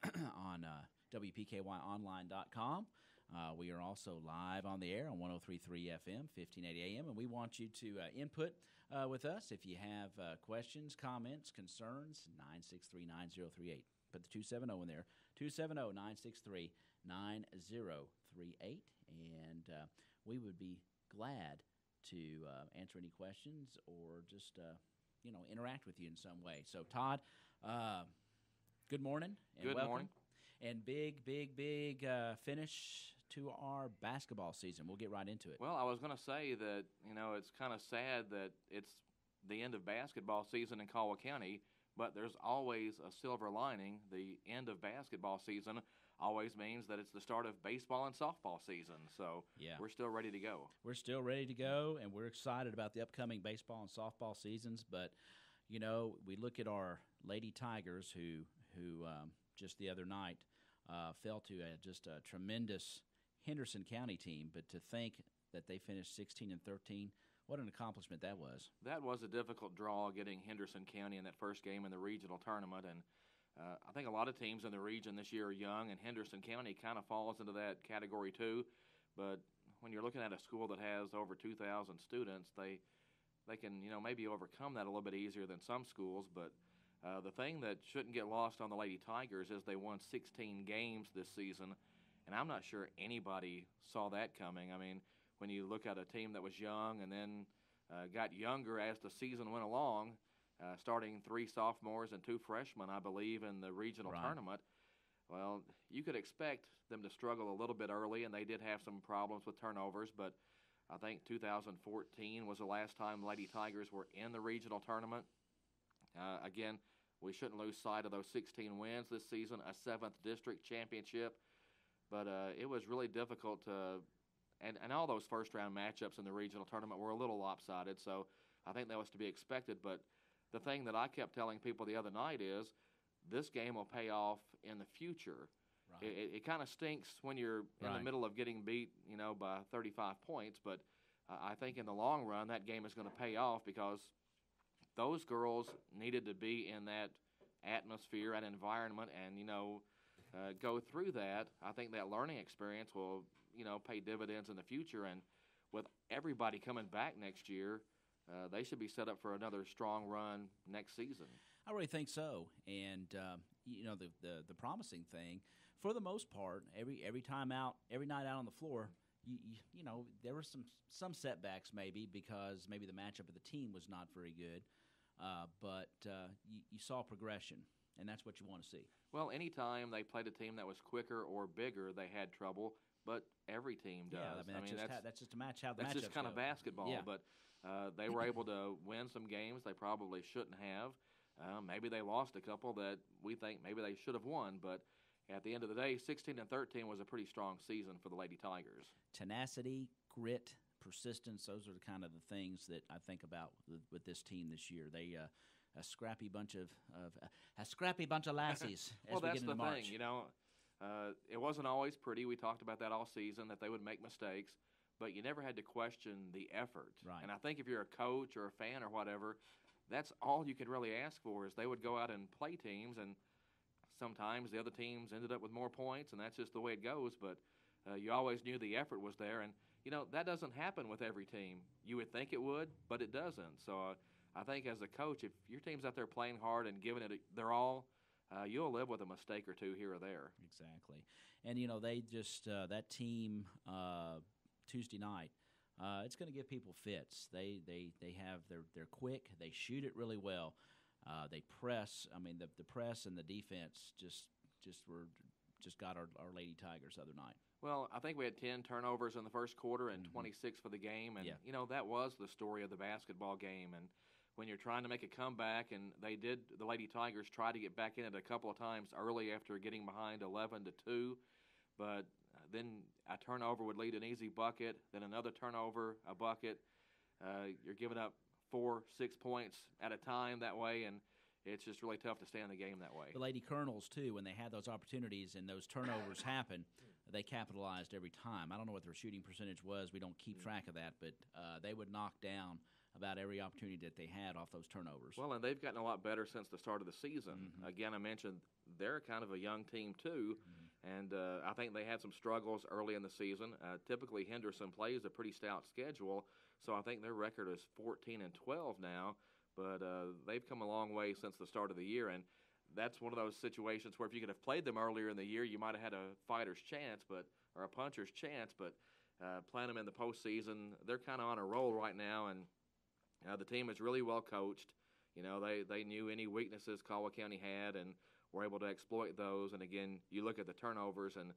on WPKYonline.com. We are also live on the air on 103.3 FM, 1580 AM, and we want you to input with us if you have questions, comments, concerns. 963-9038. Put the 270 in there, 270-963-9038, and we would be glad to answer any questions or just interact with you in some way. So, Todd, good morning and good welcome. Morning. And big finish to our basketball season. We'll get right into it. Well, I was going to say that, it's kind of sad that it's the end of basketball season in Caldwell County, but there's always a silver lining. The end of basketball season always means that it's the start of baseball and softball season. So We're still ready to go. We're still ready to go, and we're excited about the upcoming baseball and softball seasons. But, we look at our Lady Tigers who just the other night fell to just a tremendous Henderson County team. But to think that they finished 16-13, what an accomplishment that was. That was a difficult draw, getting Henderson County in that first game in the regional tournament. And I think a lot of teams in the region this year are young, and Henderson County kind of falls into that category too. But when you're looking at a school that has over 2,000 students, they can maybe overcome that a little bit easier than some schools. But the thing that shouldn't get lost on the Lady Tigers is they won 16 games this season, and I'm not sure anybody saw that coming. I mean, when you look at a team that was young and then got younger as the season went along, starting 3 sophomores and 2 freshmen, I believe, in the regional tournament, well, you could expect them to struggle a little bit early, and they did have some problems with turnovers, but I think 2014 was the last time Lady Tigers were in the regional tournament. Again, we shouldn't lose sight of those 16 wins this season, a 7th district championship, but it was really difficult to and all those first-round matchups in the regional tournament were a little lopsided, so I think that was to be expected. But the thing that I kept telling people the other night is this game will pay off in the future. Right. It kind of stinks when you're in the middle of getting beat, by 35 points, but I think in the long run that game is going to pay off because those girls needed to be in that atmosphere and environment and, go through that. I think that learning experience will, pay dividends in the future. And with everybody coming back next year, they should be set up for another strong run next season. I really think so. And, the promising thing, for the most part, every time out, every night out on the floor, there were some setbacks maybe because maybe the matchup of the team was not very good. But you saw progression, and that's what you want to see. Well, anytime they played a team that was quicker or bigger, they had trouble. But every team does. Yeah, that's just a match. How the that's just kind of basketball. Yeah. But they were able to win some games they probably shouldn't have. Maybe they lost a couple that we think maybe they should have won. But at the end of the day, 16-13 was a pretty strong season for the Lady Tigers. Tenacity, grit, persistence, those are the kind of the things that I think about with this team this year. They a scrappy bunch of lassies as well, we that's get into the March. thing, it wasn't always pretty. We talked about that all season, that they would make mistakes, but you never had to question the effort. Right. And I think if you're a coach or a fan or whatever, that's all you could really ask for is they would go out and play teams, and sometimes the other teams ended up with more points, and that's just the way it goes. But you always knew the effort was there, and that doesn't happen with every team. You would think it would, but it doesn't. So I think as a coach, if your team's out there playing hard and giving it their all, you'll live with a mistake or two here or there. Exactly. And, they just that team Tuesday night, it's going to give people fits. They have they're quick. They shoot it really well. They press. I mean, the press and the defense just got our Lady Tigers the other night. Well, I think we had 10 turnovers in the first quarter and 26 for the game. And, that was the story of the basketball game. And when you're trying to make a comeback, and the Lady Tigers tried to get back in it a couple of times early after getting behind 11-2. But then a turnover would lead an easy bucket, then another turnover, a bucket. You're giving up 4-6 points at a time that way, and it's just really tough to stay in the game that way. The Lady Colonels, too, when they had those opportunities and those turnovers happen, they capitalized every time. I don't know what their shooting percentage was. We don't keep track of that, but they would knock down about every opportunity that they had off those turnovers. Well, and they've gotten a lot better since the start of the season. Mm-hmm. Again, I mentioned they're kind of a young team too, and I think they had some struggles early in the season. Typically, Henderson plays a pretty stout schedule, so I think their record is 14-12 now. But they've come a long way since the start of the year, and that's one of those situations where if you could have played them earlier in the year, you might have had a fighter's chance, or a puncher's chance. But playing them in the postseason, they're kind of on a roll right now, and the team is really well coached. You know, they knew any weaknesses Caldwell County had and were able to exploit those. And again, you look at the turnovers, and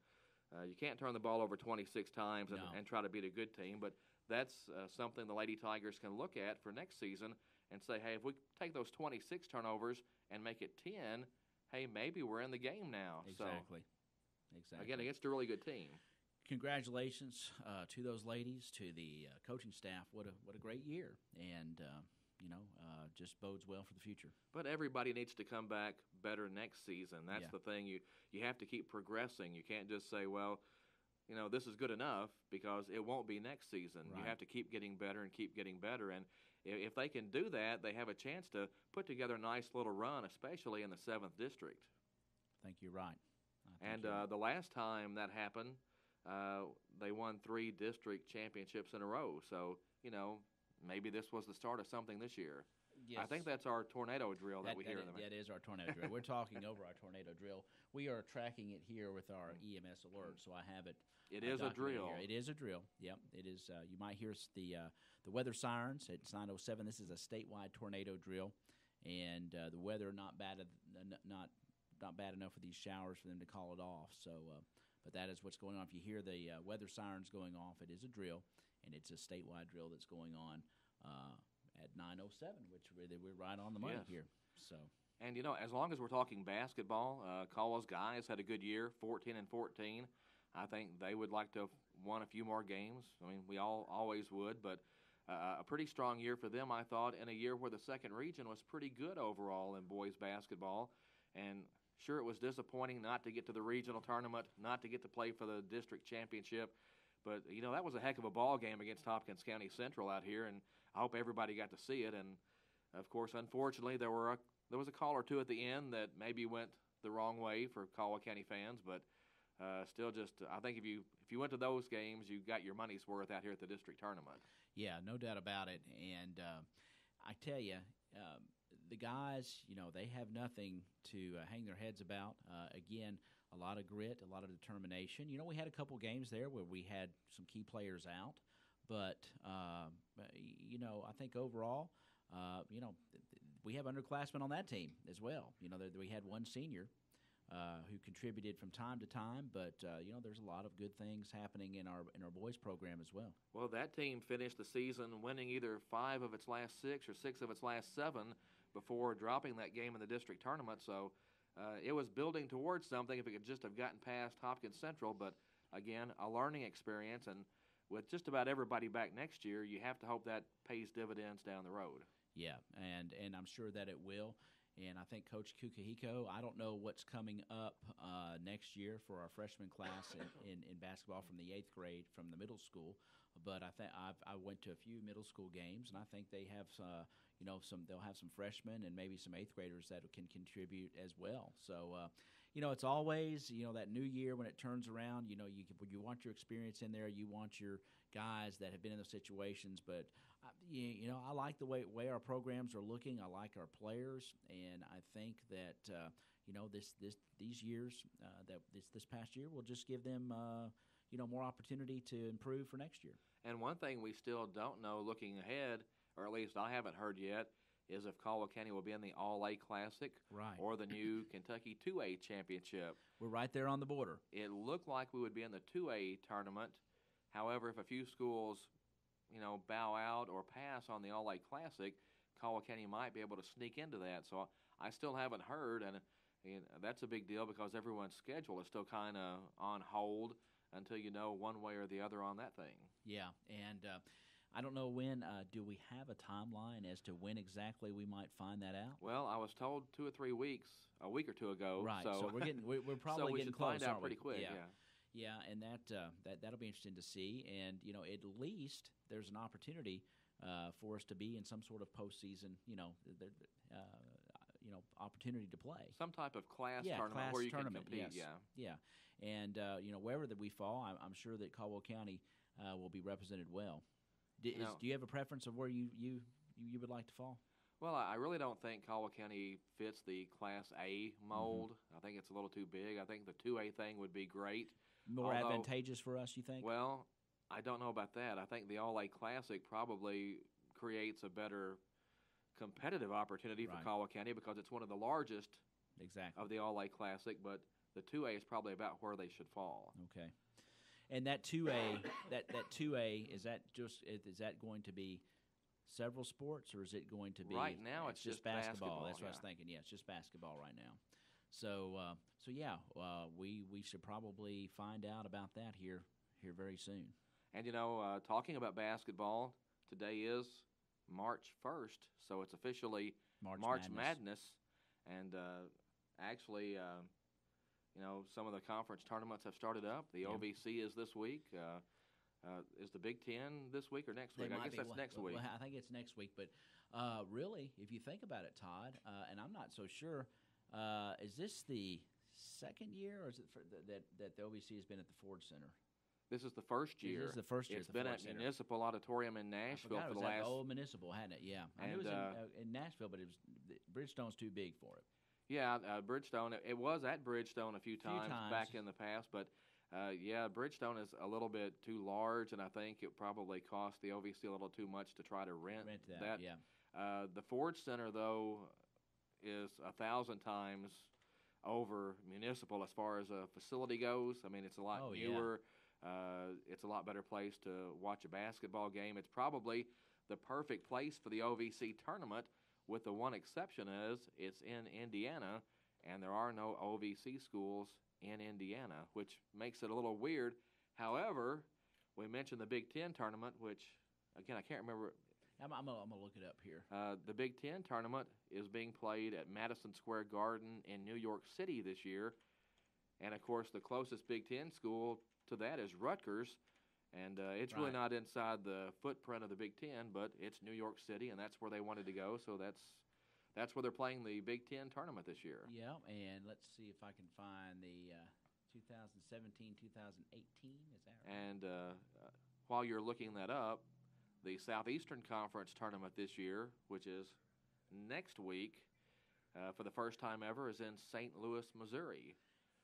you can't turn the ball over 26 times and try to beat a good team. But that's something the Lady Tigers can look at for next season and say, hey, if we take those 26 turnovers and make it 10, hey, maybe we're in the game now. Exactly. So, again, against a really good team. Congratulations to those ladies, to the coaching staff. What a great year, and just bodes well for the future. But everybody needs to come back better next season. That's the thing. You have to keep progressing. You can't just say, well, this is good enough, because it won't be next season. Right. You have to keep getting better and keep getting better. And if they can do that, they have a chance to put together a nice little run, especially in the 7th District. I think you're right. The last time that happened, they won 3 district championships in a row. So, maybe this was the start of something this year. Yes. I think that's our tornado drill that we hear in the That is our tornado drill. We're talking over our tornado drill. We are tracking it here with our EMS alert, so I have it. It is a drill. Here. It is a drill. Yep, it is. You might hear the weather sirens. It's 9:07. This is a statewide tornado drill, and the weather not bad enough for these showers for them to call it off. So, but that is what's going on. If you hear the weather sirens going off, it is a drill, and it's a statewide drill that's going on at 9:07, which we're right on the money here. So. And, as long as we're talking basketball, Caldwell's guys had a good year, 14-14. I think they would like to have won a few more games. I mean, we always would, but a pretty strong year for them, I thought, in a year where the second region was pretty good overall in boys basketball. And sure, it was disappointing not to get to the regional tournament, not to get to play for the district championship. But, that was a heck of a ball game against Hopkins County Central out here, and I hope everybody got to see it. And, of course, unfortunately, there was a call or two at the end that maybe went the wrong way for Caldwell County fans, but still I think if you went to those games, you got your money's worth out here at the district tournament. Yeah, no doubt about it. And I tell you, the guys, they have nothing to hang their heads about. Again, a lot of grit, a lot of determination. We had a couple games there where we had some key players out, but I think overall, we have underclassmen on that team as well. We had one senior who contributed from time to time, but there's a lot of good things happening in our boys program as well. Well, that team finished the season winning either 5 of its last 6 or 6 of its last 7 before dropping that game in the district tournament. So it was building towards something if it could just have gotten past Hopkins Central. But again, a learning experience, and with just about everybody back next year, you have to hope that pays dividends down the road. Yeah, and I'm sure that it will. And I think Coach Kukahiko, I don't know what's coming up next year for our freshman class in basketball from the 8th grade from the middle school, but I went to a few middle school games, and I think they have they'll have some freshmen and maybe some 8th graders that can contribute as well. So it's always that new year when it turns around. You want your experience in there, you want your guys that have been in those situations, but. I like the way our programs are looking. I like our players, and I think that these years this past year will just give them more opportunity to improve for next year. And one thing we still don't know looking ahead, or at least I haven't heard yet, is if Caldwell County will be in the All-A Classic or the new Kentucky 2A Championship. We're right there on the border. It looked like we would be in the 2A tournament. However, if a few schools bow out or pass on the All-A Classic, Caldwell County might be able to sneak into that. So I still haven't heard, and that's a big deal because everyone's schedule is still kind of on hold until you know one way or the other on that thing. Yeah, and I don't know when. Do we have a timeline as to when exactly we might find that out? Well, I was told 2 or 3 weeks, a week or two ago. Right. So we're probably so we getting should close. Find out pretty quick. Yeah. Yeah, and that'll be interesting to see. And at least there's an opportunity for us to be in some sort of postseason. opportunity to play. Some type of class Yeah, tournament class where you tournament, can compete. yes. Yeah. Yeah, and wherever that we fall, I'm sure that Caldwell County will be represented well. Do you have a preference of where you would like to fall? Well, I really don't think Caldwell County fits the Class A mold. I think it's a little too big. I think the 2A thing would be great. More advantageous for us, you think? Well, I don't know about that. I think the All-A Classic probably creates a better competitive opportunity for Caldwell County because it's one of the largest of the All-A Classic, but the 2A is probably about where they should fall. Okay. And that 2A, that 2A, is that going to be several sports, or is it going to be right now? It's just basketball. That's what I was thinking. Yeah, it's just basketball right now. So we should probably find out about that here very soon. And talking about basketball, today is March 1st, so it's officially March Madness. And actually, some of the conference tournaments have started up. The OVC is this week. Is the Big Ten this week or next week? I guess that's next week. Well, I think it's next week. But really, if you think about it, Todd, and I'm not so sure, is this the second year, or is it that the OVC has been at the Ford Center? This is the first year. This is the first year. It's been at Municipal Auditorium in Nashville for the last. Old Municipal, hadn't it? Yeah, I knew it was in Nashville, but Bridgestone's too big for it. Yeah, Bridgestone. It was at Bridgestone a few times back in the past, but Bridgestone is a little bit too large, and I think it probably cost the OVC a little too much to try to rent that. Yeah. The Ford Center, though, is 1,000 times over Municipal as far as a facility goes. I mean, it's a lot newer. It's a lot better place to watch a basketball game. It's probably the perfect place for the OVC tournament, with the one exception is it's in Indiana, and there are no OVC schools in Indiana, which makes it a little weird. However, we mentioned the Big Ten tournament, which, again, I can't remember. I'm gonna look it up here. The Big Ten tournament is being played at Madison Square Garden in New York City this year. And, of course, the closest Big Ten school to that is Rutgers. And it's really not inside the footprint of the Big Ten, but it's New York City, and that's where they wanted to go. So that's where they're playing the Big Ten tournament this year. Yeah, and let's see if I can find the 2017-2018. Is that right? And while you're looking that up, the Southeastern Conference tournament this year, which is next week, for the first time ever, is in St. Louis, Missouri.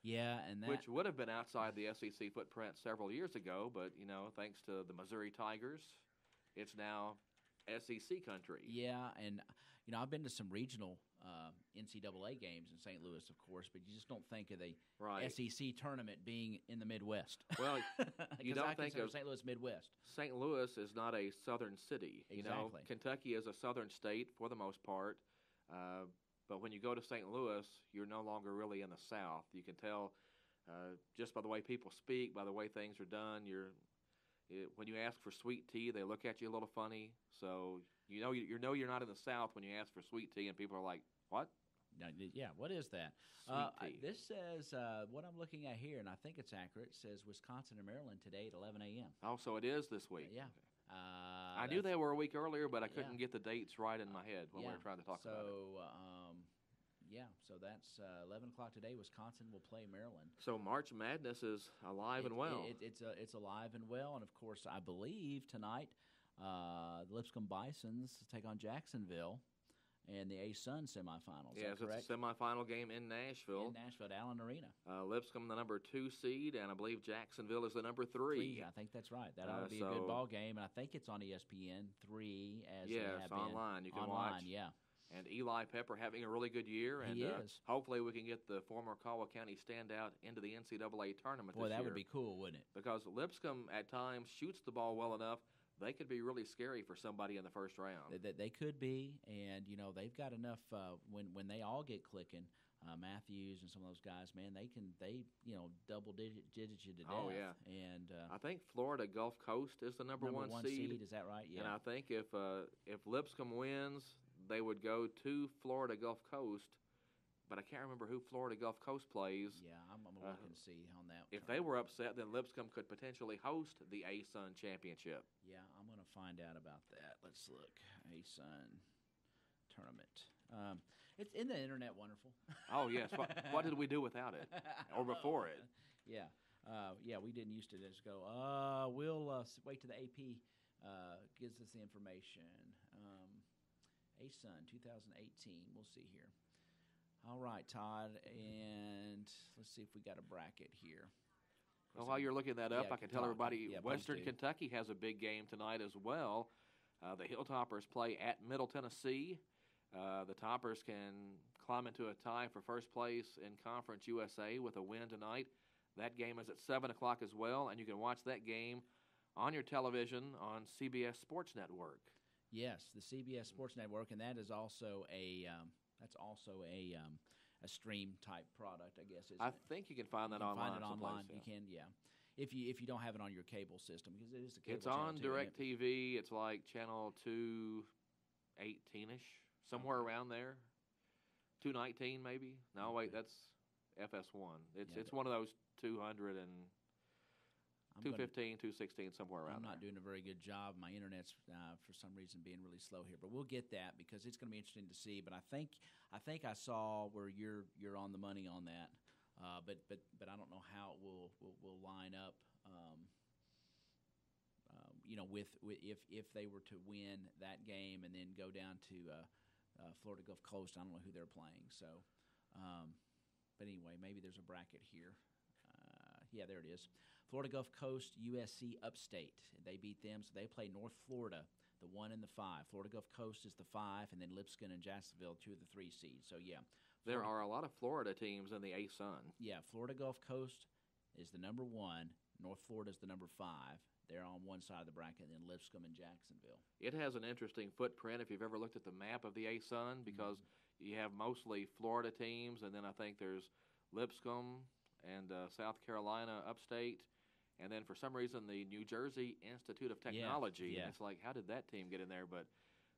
Yeah, and which would have been outside the SEC footprint several years ago, but thanks to the Missouri Tigers, it's now SEC country. Yeah, and I've been to some regional NCAA games in St. Louis, of course, but you just don't think of the SEC tournament being in the Midwest. Well, you don't think of St. Louis Midwest. St. Louis is not a southern city. Exactly. Kentucky is a southern state for the most part. But when you go to St. Louis, you're no longer really in the South. You can tell just by the way people speak, by the way things are done. When you ask for sweet tea, they look at you a little funny. So you're not in the South when you ask for sweet tea, and people are like, "What?" Yeah, what is that? Sweet tea. This says what I'm looking at here, and I think it's accurate. It says Wisconsin and Maryland today at 11 a.m. Oh, so it is this week. Yeah. I knew they were a week earlier, but I couldn't get the dates right in my head when we were trying to talk about it. So that's 11 o'clock today. Wisconsin will play Maryland. So March Madness is alive and well. It's alive and well, and of course, I believe tonight the Lipscomb Bisons take on Jacksonville in the A-Sun semifinals. Yes, it's a semifinal game in Nashville. At Allen Arena. Lipscomb, the number 2 seed, and I believe Jacksonville is the number 3. I think that's right. That ought to be a good ball game, and I think it's on ESPN 3 as they have online. You can online, watch. Yeah. And Eli Pepper having a really good year. And he is. Hopefully we can get the former Caldwell County standout into the NCAA tournament this year. Boy, that would be cool, wouldn't it? Because Lipscomb at times shoots the ball well enough, they could be really scary for somebody in the first round. They could be, and they've got enough when they all get clicking. Matthews and some of those guys, man, they double digit you to death. Oh yeah, and I think Florida Gulf Coast is the number one seed. Is that right? Yeah. And I think if Lipscomb wins, they would go to Florida Gulf Coast. But I can't remember who Florida Gulf Coast plays. Yeah, I'm going to look and see on that. If they were upset, then Lipscomb could potentially host the A-Sun Championship. Yeah, I'm going to find out about that. Let's look. A-Sun tournament. It's in the internet wonderful. Oh yes, what did we do without it, or before it? Yeah, we didn't used to just go. We'll wait till the AP gives us the information. ASUN 2018. We'll see here. All right, Todd, and let's see if we got a bracket here. Well, while you're looking that up, I can tell everybody Western please do. Kentucky has a big game tonight as well. The Hilltoppers play at Middle Tennessee. The Toppers can climb into a tie for first place in Conference USA with a win tonight. That game is at 7 o'clock as well, and you can watch that game on your television on CBS Sports Network. Yes, the CBS Sports Network, and that is also a stream type product, I guess. I think you can find that online. Find it online. Yeah. You can, yeah. If you don't have it on your cable system, because it is a cable. It's on DirecTV. It's like channel 218ish, somewhere around there. 219 maybe. No, wait, that's FS1. It's one of those 200 and 215, 216, somewhere around there. I'm not doing a very good job. My internet's for some reason being really slow here, but we'll get that because it's going to be interesting to see. But I think I saw where you're on the money on that, but I don't know how it will line up. With if they were to win that game and then go down to Florida Gulf Coast, I don't know who they're playing. So, but anyway, maybe there's a bracket here. Yeah, there it is. Florida Gulf Coast, USC Upstate. They beat them, so they play North Florida, the 1 and the 5. Florida Gulf Coast is the 5, and then Lipscomb and Jacksonville, 2 of the 3 seeds. So, yeah. There are a lot of Florida teams in the ASUN. Yeah, Florida Gulf Coast is the number 1. North Florida is the number 5. They're on one side of the bracket, and then Lipscomb and Jacksonville. It has an interesting footprint if you've ever looked at the map of the ASUN because you have mostly Florida teams, and then I think there's Lipscomb and South Carolina upstate. And then for some reason, the New Jersey Institute of Technology. Yeah. It's like, how did that team get in there? But,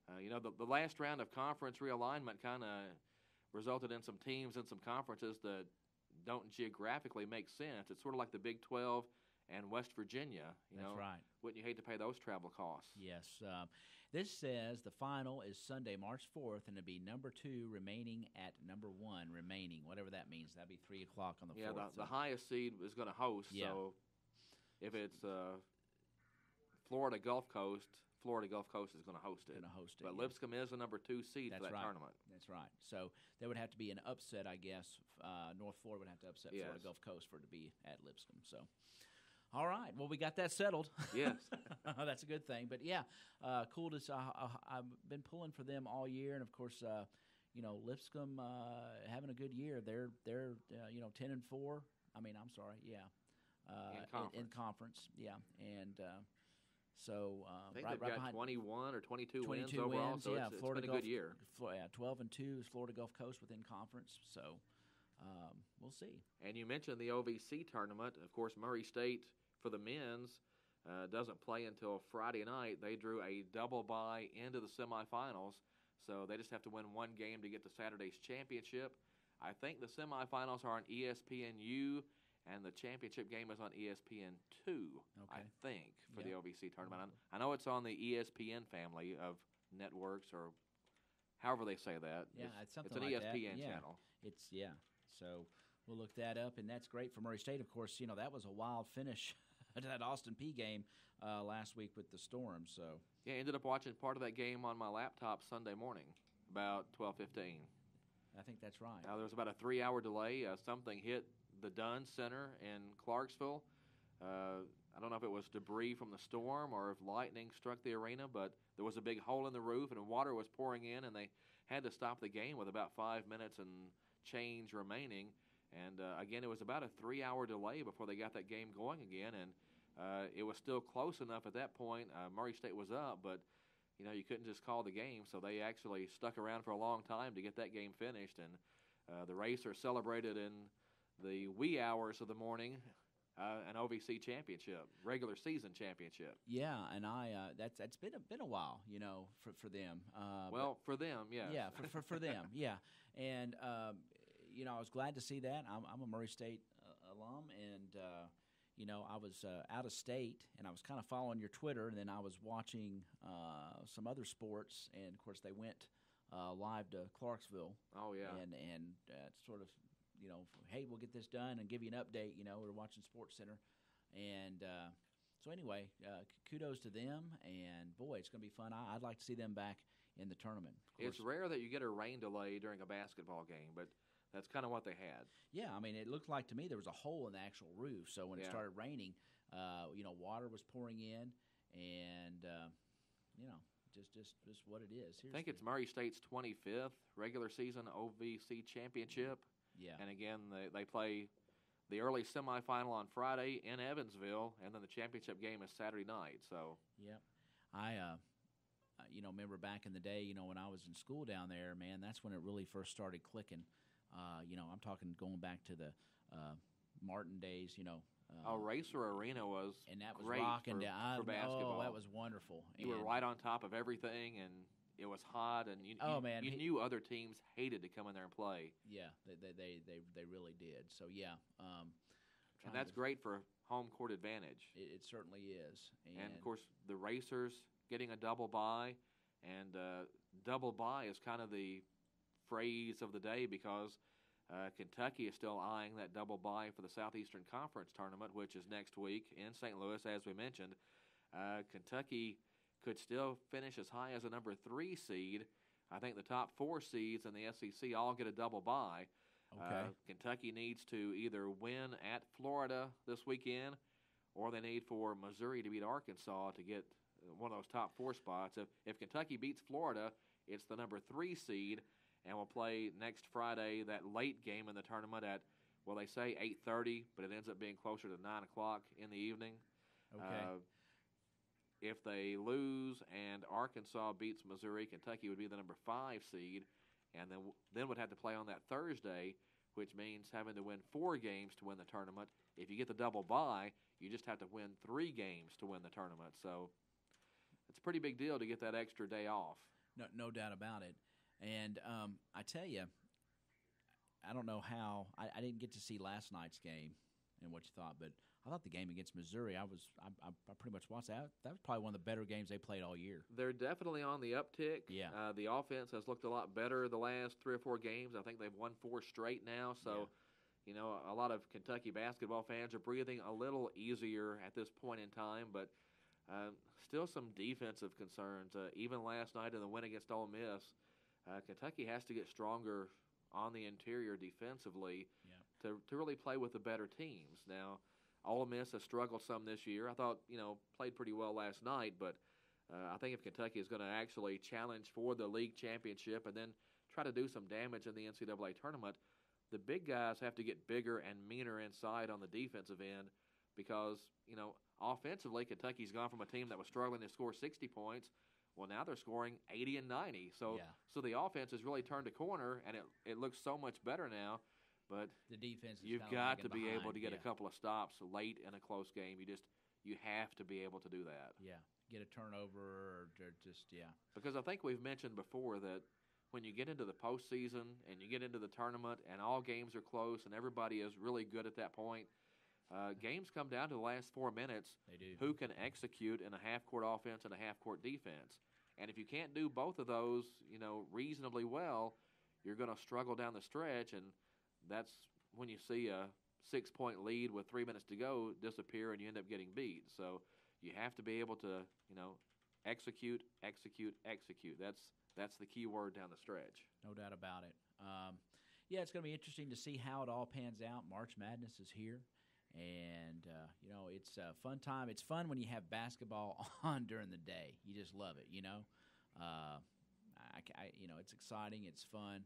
the last round of conference realignment kind of resulted in some teams and some conferences that don't geographically make sense. It's sort of like the Big 12 and West Virginia. That's right. Wouldn't you hate to pay those travel costs? Yes. This says the final is Sunday, March 4th, and it'll be number 2 remaining at number 1 remaining, whatever that means. That'd be 3 o'clock on the 4th. Yeah, the highest seed is going to host. Yeah. So if it's Florida Gulf Coast is going to host it. But Lipscomb is the number 2 seed for that tournament. That's right. So there would have to be an upset, I guess. North Florida would have to upset Florida Gulf Coast for it to be at Lipscomb. So, all right. Well, we got that settled. Yes. That's a good thing. But, yeah, cool to see. I've been pulling for them all year. And, of course, Lipscomb having a good year. They're 10-4. In conference, yeah, and so I think right they've got behind 21 or 22 wins overall. So yeah, it's Florida been a Gulf, good year. 12-2 is Florida Gulf Coast within conference. So we'll see. And you mentioned the OVC tournament. Of course, Murray State for the men's doesn't play until Friday night. They drew a double bye into the semifinals, so they just have to win one game to get to Saturday's championship. I think the semifinals are on ESPNU. And the championship game is on ESPN2, I think, for the OVC tournament. I know it's on the ESPN family of networks, or however they say that. Yeah, it's something like that. It's an ESPN channel. So we'll look that up, and that's great for Murray State. Of course, that was a wild finish to that Austin Peay game last week with the storm. So yeah, ended up watching part of that game on my laptop Sunday morning, about 12:15. I think that's right. Now, there was about a 3-hour delay. Something hit the Dunn Center in Clarksville. I don't know if it was debris from the storm or if lightning struck the arena, but there was a big hole in the roof and water was pouring in, and they had to stop the game with about 5 minutes and change remaining. And again, it was about a 3-hour delay before they got that game going again, and it was still close enough at that point. Murray State was up, but you couldn't just call the game, so they actually stuck around for a long time to get that game finished. And the Racers celebrated in the wee hours of the morning an OVC championship, regular season championship. Yeah, and that's been a while, for them. For them, yeah. Yeah, for them, yeah. And I was glad to see that. I'm a Murray State alum, and I was out of state, and I was kind of following your Twitter, and then I was watching some other sports, and of course they went live to Clarksville. Oh yeah. And sort of, hey, we'll get this done and give you an update. We're watching Sports Center, and so anyway, kudos to them. And boy, it's going to be fun. I'd like to see them back in the tournament. It's rare that you get a rain delay during a basketball game, but that's kind of what they had. Yeah, I mean, it looked like to me there was a hole in the actual roof. So when it started raining, water was pouring in, and just what it is. I think it's Murray State's 25th regular season OVC championship. Yeah. And again, they play the early semifinal on Friday in Evansville, and then the championship game is Saturday night. So. Yep. I remember back in the day, when I was in school down there, man, that's when it really first started clicking. I'm talking going back to the Martin days, Racer Arena was and that was great rocking for basketball. Oh, that was wonderful. You were right on top of everything, and it was hot, and you knew other teams hated to come in there and play. Yeah, they really did. So yeah, and that's great for home court advantage. It certainly is. And of course, the Racers getting a double bye, and double bye is kind of the phrase of the day because Kentucky is still eyeing that double bye for the Southeastern Conference tournament, which is next week in St. Louis, as we mentioned. Kentucky could still finish as high as a number 3 seed. I think the top 4 seeds in the SEC all get a double bye. Okay. Kentucky needs to either win at Florida this weekend, or they need for Missouri to beat Arkansas to get one of those top 4 spots. If Kentucky beats Florida, it's the number 3 seed, and we'll play next Friday that late game in the tournament at, well, they say 8:30, but it ends up being closer to 9 o'clock in the evening. Okay. If they lose and Arkansas beats Missouri, Kentucky would be the number 5 seed, and then would have to play on that Thursday, which means having to win 4 games to win the tournament. If you get the double bye, you just have to win 3 games to win the tournament. So it's a pretty big deal to get that extra day off. No doubt about it. And I tell you, I don't know how I didn't get to see last night's game and what you thought, but I thought the game against Missouri, I pretty much watched that. That was probably one of the better games they played all year. They're definitely on the uptick. Yeah. The offense has looked a lot better the last 3 or 4 games. I think they've won 4 straight now. So, a lot of Kentucky basketball fans are breathing a little easier at this point in time, but still some defensive concerns. Even last night in the win against Ole Miss, Kentucky has to get stronger on the interior defensively to really play with the better teams. Now, Ole Miss has struggled some this year. I thought, played pretty well last night, but I think if Kentucky is going to actually challenge for the league championship and then try to do some damage in the NCAA tournament, the big guys have to get bigger and meaner inside on the defensive end because, offensively, Kentucky's gone from a team that was struggling to score 60 points. Well, now they're scoring 80 and 90. So the offense has really turned a corner, and it looks so much better now. But the defense is you've got to be able to get a couple of stops late in a close game. You have to be able to do that. Yeah, get a turnover or Because I think we've mentioned before that when you get into the postseason and you get into the tournament and all games are close and everybody is really good at that point, games come down to the last 4 minutes. They do. Who can execute in a half-court offense and a half-court defense? And if you can't do both of those, reasonably well, you're going to struggle down the stretch, and that's when you see a 6-point lead with 3 minutes to go disappear and you end up getting beat. So you have to be able to, execute. That's the key word down the stretch. No doubt about it. It's going to be interesting to see how it all pans out. March Madness is here. And, it's a fun time. It's fun when you have basketball on during the day. You just love it, it's exciting. It's fun.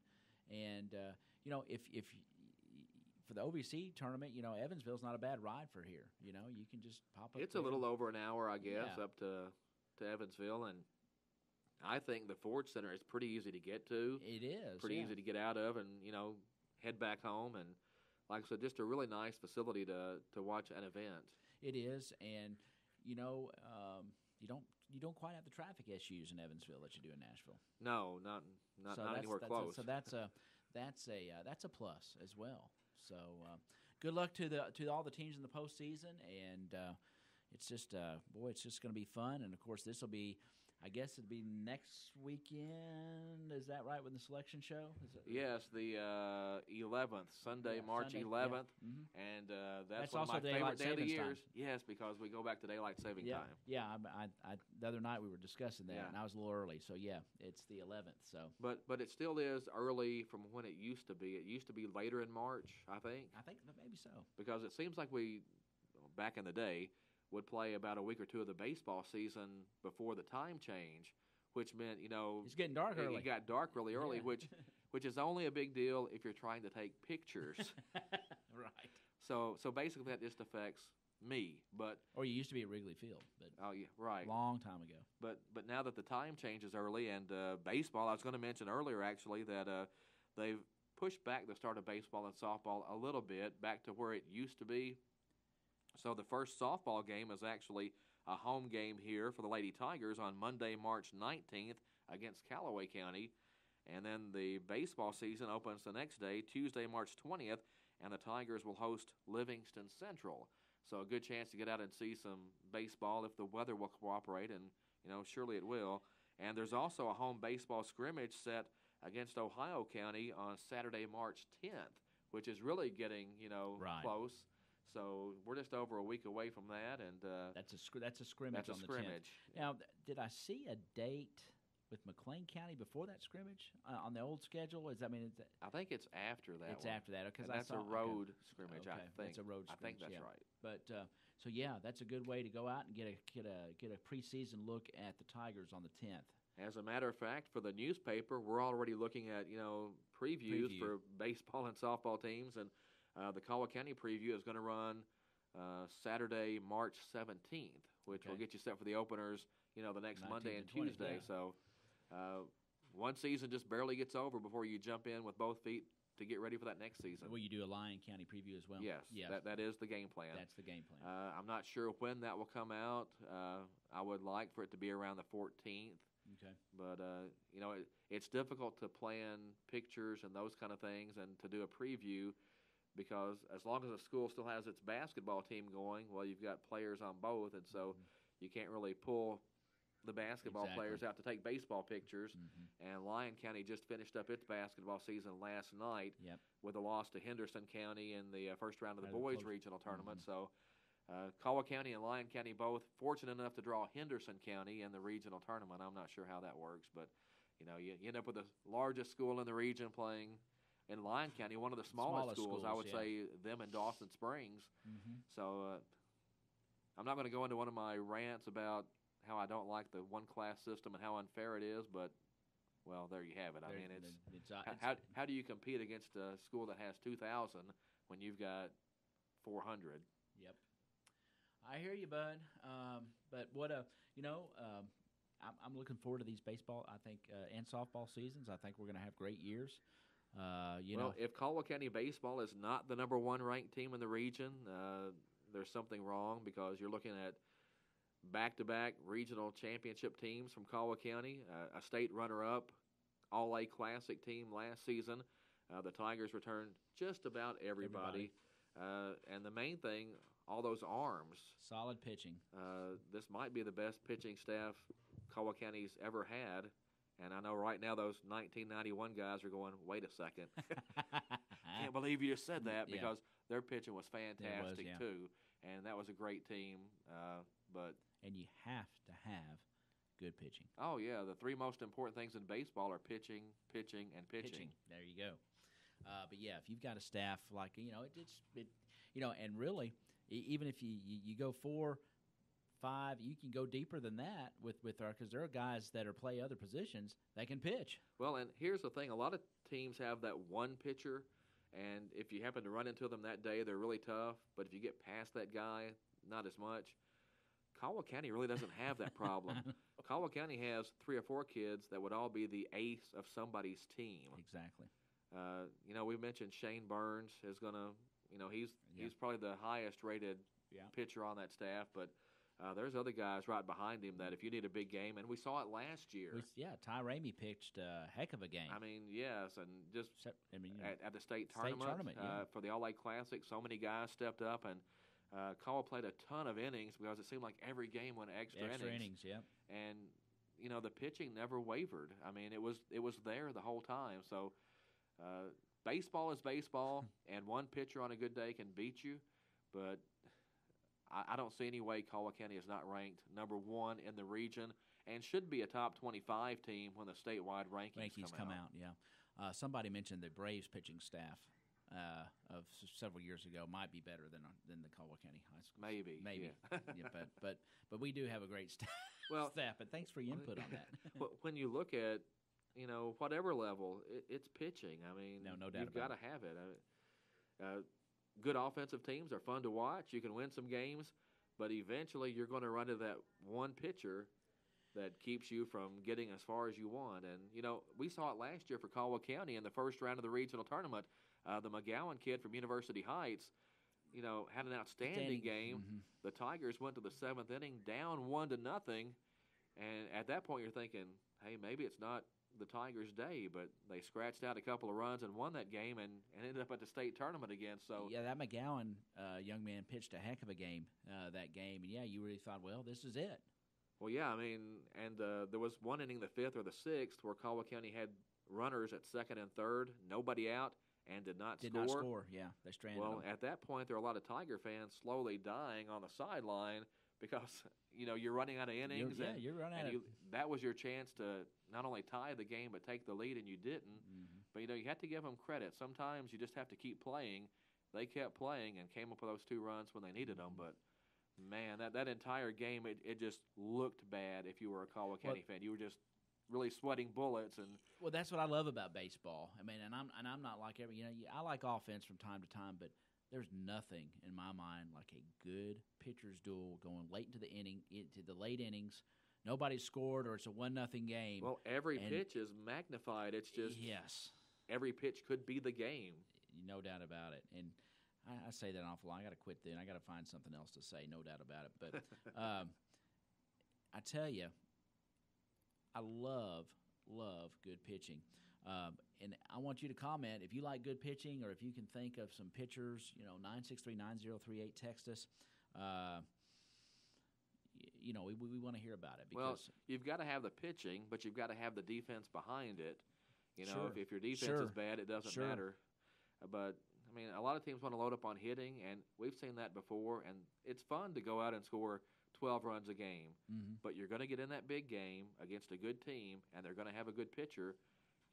And, if for the OVC tournament, Evansville's not a bad ride for here. You can just pop up. It's a little over an hour, I guess, up to Evansville. And I think the Ford Center is pretty easy to get to. It is. Pretty easy to get out of and, head back home. And like I said, just a really nice facility to watch an event. It is, and you don't quite have the traffic issues in Evansville that you do in Nashville. No, not anywhere close. So that's a plus as well. So good luck to all the teams in the postseason, and it's just going to be fun. And of course, this will be I guess it'd be next weekend. Is that right, with the selection show? Is it? Yes, the 11th, Sunday, March Sunday, 11th. Yeah. Mm-hmm. And that's also one of my favorite day of the Savings years. time. Yes, because we go back to daylight saving time. Yeah. The other night we were discussing that, Yeah. and I was a little early. So yeah, it's the 11th. So, But it still is early from when it used to be. It used to be later in March, I think, I think that maybe so. because it seems like we, back in the day, would play about a week or two of the baseball season before the time change, which meant, It's getting dark early. it got dark really early, Yeah. which is only a big deal if you're trying to take pictures. Right. So basically that just affects me. But Or you used to be at Wrigley Field, but oh yeah, right. long time ago. But now that the time changes early and baseball, I was going to mention earlier actually that they've pushed back the start of baseball and softball a little bit back to where it used to be. So the first softball game is actually a home game here for the Lady Tigers on Monday, March 19th against Callaway County. And then the baseball season opens the next day, Tuesday, March 20th, and the Tigers will host Livingston Central. So a good chance to get out and see some baseball if the weather will cooperate, and, surely it will. And there's also a home baseball scrimmage set against Ohio County on Saturday, March 10th, which is really getting, Right. close. So we're just over a week away from that, and That's a scrimmage that's a on the scrimmage. 10th. Now, did I see a date with McLean County before that scrimmage on the old schedule? I think it's after that. It's one. after that, because And that's a road scrimmage. I Okay, think that's a road I think scrimmage, that's yeah. right. But so yeah, that's a good way to go out and get a preseason look at the Tigers on the 10th. As a matter of fact, for the newspaper, we're already looking at previews Preview. for baseball and softball teams, and the Caldwell County preview is going to run Saturday, March 17th, which will Okay. get you set for the openers. The next 19th Monday and and 20th, Tuesday. yeah. So one season just barely gets over before you jump in with both feet to get ready for that next season. Will you do a Lyon County preview as well? Yes, that is the game plan. That's the game plan. I'm not sure when that will come out. I would like for it to be around the 14th. Okay. But, it's difficult to plan pictures and those kind of things and to do a preview because as long as a school still has its basketball team going, well, you've got players on both, and so you can't really pull the basketball Exactly. players out to take baseball pictures. Mm-hmm. And Lyon County just finished up its basketball season last night Yep. with a loss to Henderson County in the first round of the Out of the boys close- regional tournament. So Caldwell County and Lyon County both fortunate enough to draw Henderson County in the regional tournament. I'm not sure how that works, but you end up with the largest school in the region playing in Lyon County, one of the smallest schools, I would yeah. say, them in Dawson Springs. Mm-hmm. So I'm not going to go into one of my rants about how I don't like the one-class system and how unfair it is, but, well, there you have it. I mean, how do you compete against a school that has 2,000 when you've got 400? Yep. I hear you, bud. But what I'm looking forward to these baseball, I think, and softball seasons. I think we're going to have great years. If Caldwell County baseball is not the number one ranked team in the region, there's something wrong because you're looking at back-to-back regional championship teams from Caldwell County, a state runner-up, All-A Classic team last season. The Tigers returned just about everybody. And the main thing, all those arms. Solid pitching. This might be the best pitching staff Caldwell County's ever had. And I know right now those 1991 guys are going, wait a second. Can't believe you just said that because their pitching was fantastic too. And that was a great team. And you have to have good pitching. Oh, yeah. The three most important things in baseball are pitching, pitching, and pitching. There you go. But, yeah, if you've got a staff like, and really, even if you go 4, 5, you can go deeper than that with our, because there are guys that play other positions that can pitch. Well, and here's the thing. A lot of teams have that one pitcher, and if you happen to run into them that day, they're really tough. But if you get past that guy, not as much. Caldwell County really doesn't have that problem. Caldwell County has 3 or 4 kids that would all be the ace of somebody's team. Exactly. We mentioned Shane Burns is going to, he's probably the highest rated pitcher on that staff, but there's other guys right behind him that if you need a big game, and we saw it last year. Ty Ramey pitched a heck of a game. I mean, yes, and just at the state tournament for the All-A Classic, so many guys stepped up, and Caldwell played a ton of innings because it seemed like every game went extra innings. Yeah. And the pitching never wavered. I mean, it was there the whole time. So baseball is baseball, and one pitcher on a good day can beat you. But I don't see any way Caldwell County is not ranked number one in the region and should be a top 25 team when the statewide rankings come out. Yeah, somebody mentioned the Braves pitching staff of several years ago might be better than the Caldwell County High School. Maybe. Yeah. Yeah, but we do have a great staff. But thanks for your input on that. When you look at whatever level, it's pitching. I mean, no doubt you've got to have it. Good offensive teams are fun to watch. You can win some games, but eventually you're going to run into that one pitcher that keeps you from getting as far as you want. And, we saw it last year for Caldwell County in the first round of the regional tournament. The McGowan kid from University Heights, had an outstanding game. Mm-hmm. The Tigers went to the seventh inning down 1-0. And at that point you're thinking, hey, maybe it's not the Tigers' day, but they scratched out a couple of runs and won that game and ended up at the state tournament again. So yeah, that McGowan young man pitched a heck of a game that game, and you really thought, well, this is it. Well, yeah, I mean, and there was one inning, the fifth or the sixth, where Caldwell County had runners at second and third, nobody out, and did not score. Yeah, they stranded Well, them. at that point, there were a lot of Tiger fans slowly dying on the sideline because you're running out of innings. You're running out of. That was your chance to not only tie the game but take the lead, and you didn't. Mm-hmm. But you have to give them credit. Sometimes you just have to keep playing. They kept playing and came up with those 2 runs when they needed them. But man, that entire game, it just looked bad. If you were a Caldwell County fan, you were just really sweating bullets. And well, that's what I love about baseball. I mean, and I'm not like every. I like offense from time to time, but there's nothing in my mind like a good pitcher's duel going late into the late innings. Nobody scored, or it's a 1-0 game. Well, every pitch is magnified. It's just every pitch could be the game. No doubt about it. And I say that an awful lot. I got to quit then. I got to find something else to say. No doubt about it. But I tell you, I love good pitching. And I want you to comment if you like good pitching, or if you can think of some pitchers. 963-9038. Text us. We want to hear about it. Because you've got to have the pitching, but you've got to have the defense behind it. Sure. If your defense is bad, it doesn't matter. But I mean, a lot of teams want to load up on hitting, and we've seen that before. And it's fun to go out and score 12 runs a game. Mm-hmm. But you're going to get in that big game against a good team, and they're going to have a good pitcher.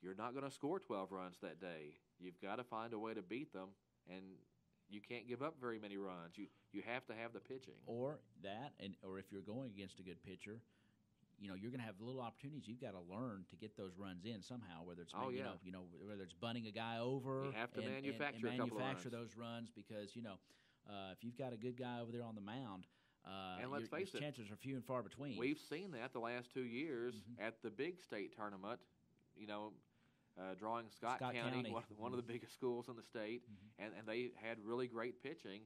You're not going to score 12 runs that day. You've got to find a way to beat them, and you can't give up very many runs. You have to have the pitching. Or if you're going against a good pitcher, you're going to have little opportunities. You've got to learn to get those runs in somehow. Whether it's whether it's bunting a guy over, you have to manufacture and a couple of runs. those runs because if you've got a good guy over there on the mound, and let's face it, chances are few and far between. We've seen that the last 2 years at the big state tournament. Drawing Scott County. One of the biggest schools in the state, and they had really great pitching,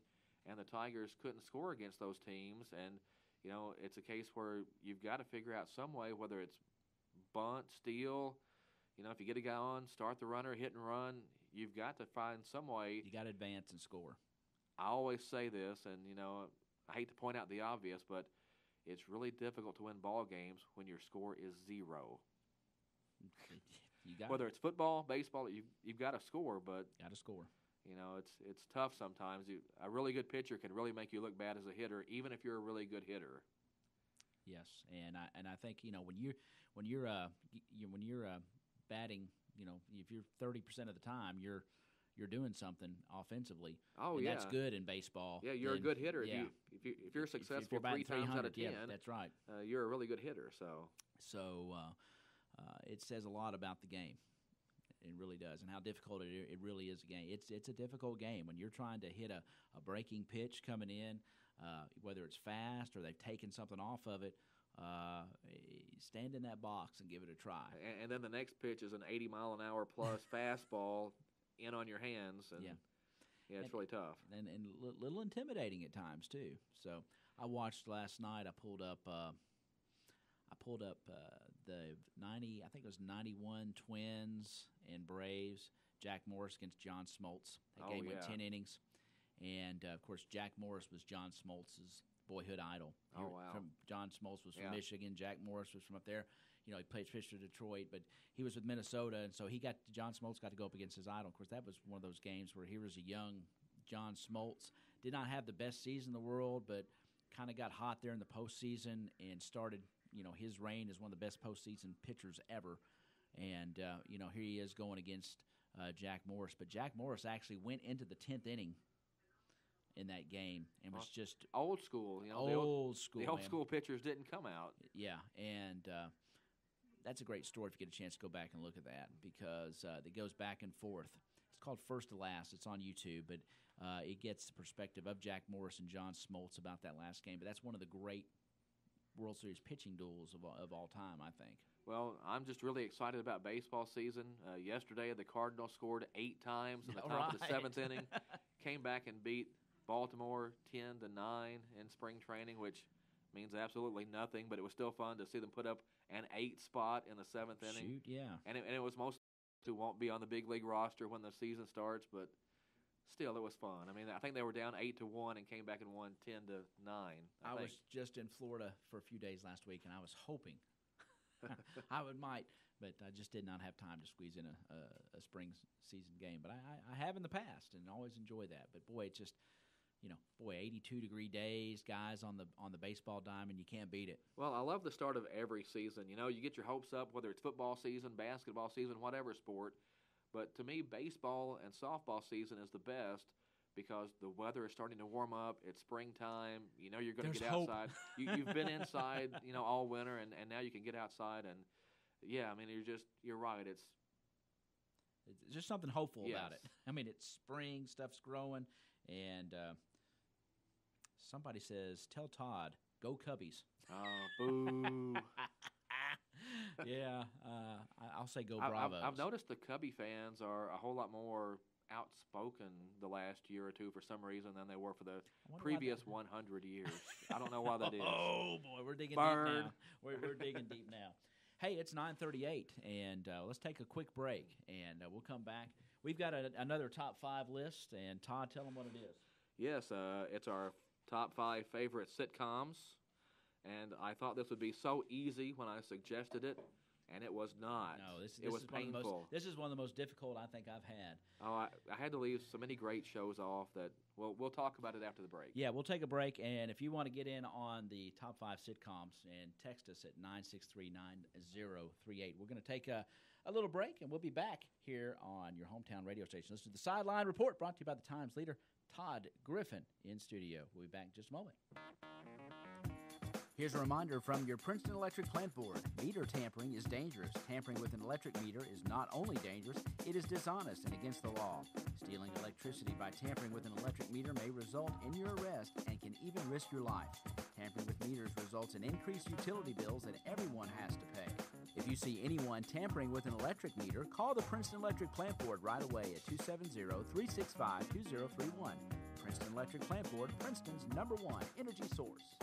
and the Tigers couldn't score against those teams. And it's a case where you've got to figure out some way, whether it's bunt, steal. If you get a guy on, start the runner, hit and run. You've got to find some way. You got to advance and score. I always say this, and I hate to point out the obvious, but it's really difficult to win ball games when your score is 0. Whether it's football, baseball, you've got to score, but got to score. It's tough sometimes. A really good pitcher can really make you look bad as a hitter, even if you're a really good hitter. Yes, and I think when you're batting, if you're 30% of the time, you're doing something offensively. Oh, and that's good in baseball. Yeah, you're a good hitter. Yeah. If you're successful if you're 3 times out of 10, that's right. You're a really good hitter. So it says a lot about the game. It really does, and how difficult it really is a game. It's a difficult game when you're trying to hit a breaking pitch coming in, whether it's fast or they've taken something off of it. Stand in that box and give it a try. And then the next pitch is an 80-mile-an-hour plus fastball in on your hands. And it's really tough. And little intimidating at times too. So I watched last night. I pulled up the 90. I think it was 91 Twins and Braves. Jack Morris against John Smoltz. That game went 10 innings, And, of course, Jack Morris was John Smoltz's boyhood idol. Oh, wow. John Smoltz was from Michigan. Jack Morris was from up there. He played pitched for Detroit, but he was with Minnesota, and so John Smoltz got to go up against his idol. Of course, that was one of those games where he was a young John Smoltz. Did not have the best season in the world, but kind of got hot there in the postseason and started, his reign as one of the best postseason pitchers ever. And, here he is going against Jack Morris. But Jack Morris actually went into the 10th inning in that game and was just old school. Old school. The old school pitchers didn't come out. Yeah, and that's a great story if you get a chance to go back and look at that because it goes back and forth. It's called First to Last. It's on YouTube, but it gets the perspective of Jack Morris and John Smoltz about that last game. But that's one of the great World Series pitching duels of all time, I think. Well, I'm just really excited about baseball season. Yesterday, the Cardinals scored 8 times in the top of the 7th inning, came back and beat Baltimore 10-9 in spring training, which means absolutely nothing, but it was still fun to see them put up an 8th spot in the 7th inning. Shoot, yeah. And it was most who won't be on the big league roster when the season starts, but still, it was fun. I mean, I think they were down 8-1 and came back and won 10-9. I was just in Florida for a few days last week, and I was hoping I might, but I just did not have time to squeeze in a spring season game. But I have in the past, and always enjoy that. But boy, it's just 82-degree days, guys on the baseball diamond, you can't beat it. Well, I love the start of every season. You get your hopes up, whether it's football season, basketball season, whatever sport. But to me, baseball and softball season is the best because the weather is starting to warm up. It's springtime. You're going to get outside. You've been inside, all winter, and now you can get outside. And, yeah, I mean, you're right. It's just something hopeful about it. I mean, it's spring, stuff's growing, and somebody says, tell Todd, go Cubbies. Oh, boo. Yeah, I'll say go Bravos. I've noticed the Cubby fans are a whole lot more outspoken the last year or two for some reason than they were for the previous 100 years. I don't know why that is. Oh, boy, we're digging deep now. We're digging deep now. Hey, it's 9:38, and let's take a quick break, and we'll come back. We've got another top 5 list, and Todd, tell them what it is. Yes, it's our top 5 favorite sitcoms. And I thought this would be so easy when I suggested it, and it was not. No, this was is painful. This is one of the most difficult I think I've had. Oh, I had to leave so many great shows off that we'll talk about it after the break. Yeah, we'll take a break, and if you want to get in on the top 5 sitcoms, and text us at 963-9038. We're going to take a little break, and we'll be back here on your hometown radio station. Listen to the Sideline Report, brought to you by the Times leader, Todd Griffin, in studio. We'll be back in just a moment. Here's a reminder from your Princeton Electric Plant Board. Meter tampering is dangerous. Tampering with an electric meter is not only dangerous, it is dishonest and against the law. Stealing electricity by tampering with an electric meter may result in your arrest and can even risk your life. Tampering with meters results in increased utility bills that everyone has to pay. If you see anyone tampering with an electric meter, call the Princeton Electric Plant Board right away at 270-365-2031. Princeton Electric Plant Board, Princeton's #1 energy source.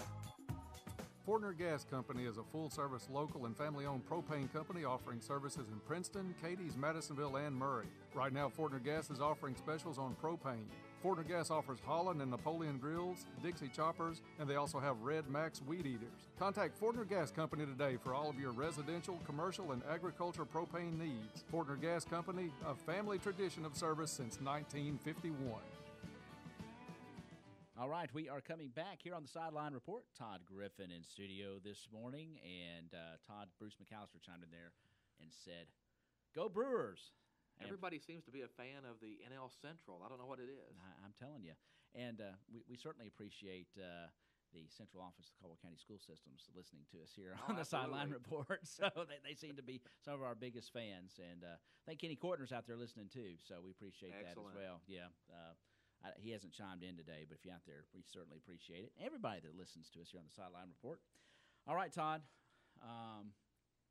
Fortner Gas Company is a full-service local and family-owned propane company offering services in Princeton, Cadiz, Madisonville, and Murray. Right now, Fortner Gas is offering specials on propane. Fortner Gas offers Holland and Napoleon grills, Dixie choppers, and they also have Red Max weed eaters. Contact Fortner Gas Company today for all of your residential, commercial, and agriculture propane needs. Fortner Gas Company, a family tradition of service since 1951. All right, we are coming back here on the Sideline Report. Todd Griffin in studio this morning, and Bruce McAllister chimed in there and said, go Brewers. And everybody seems to be a fan of the NL Central. I don't know what it is. I'm telling you. And we certainly appreciate the Central Office of the Caldwell County School Systems listening to us here on the Sideline Report. So they seem to be some of our biggest fans. And I think Kenny Courtner's out there listening too, so we appreciate that as well. Yeah. He hasn't chimed in today, but if you're out there, we certainly appreciate it. Everybody that listens to us here on the Sideline Report. All right, Todd,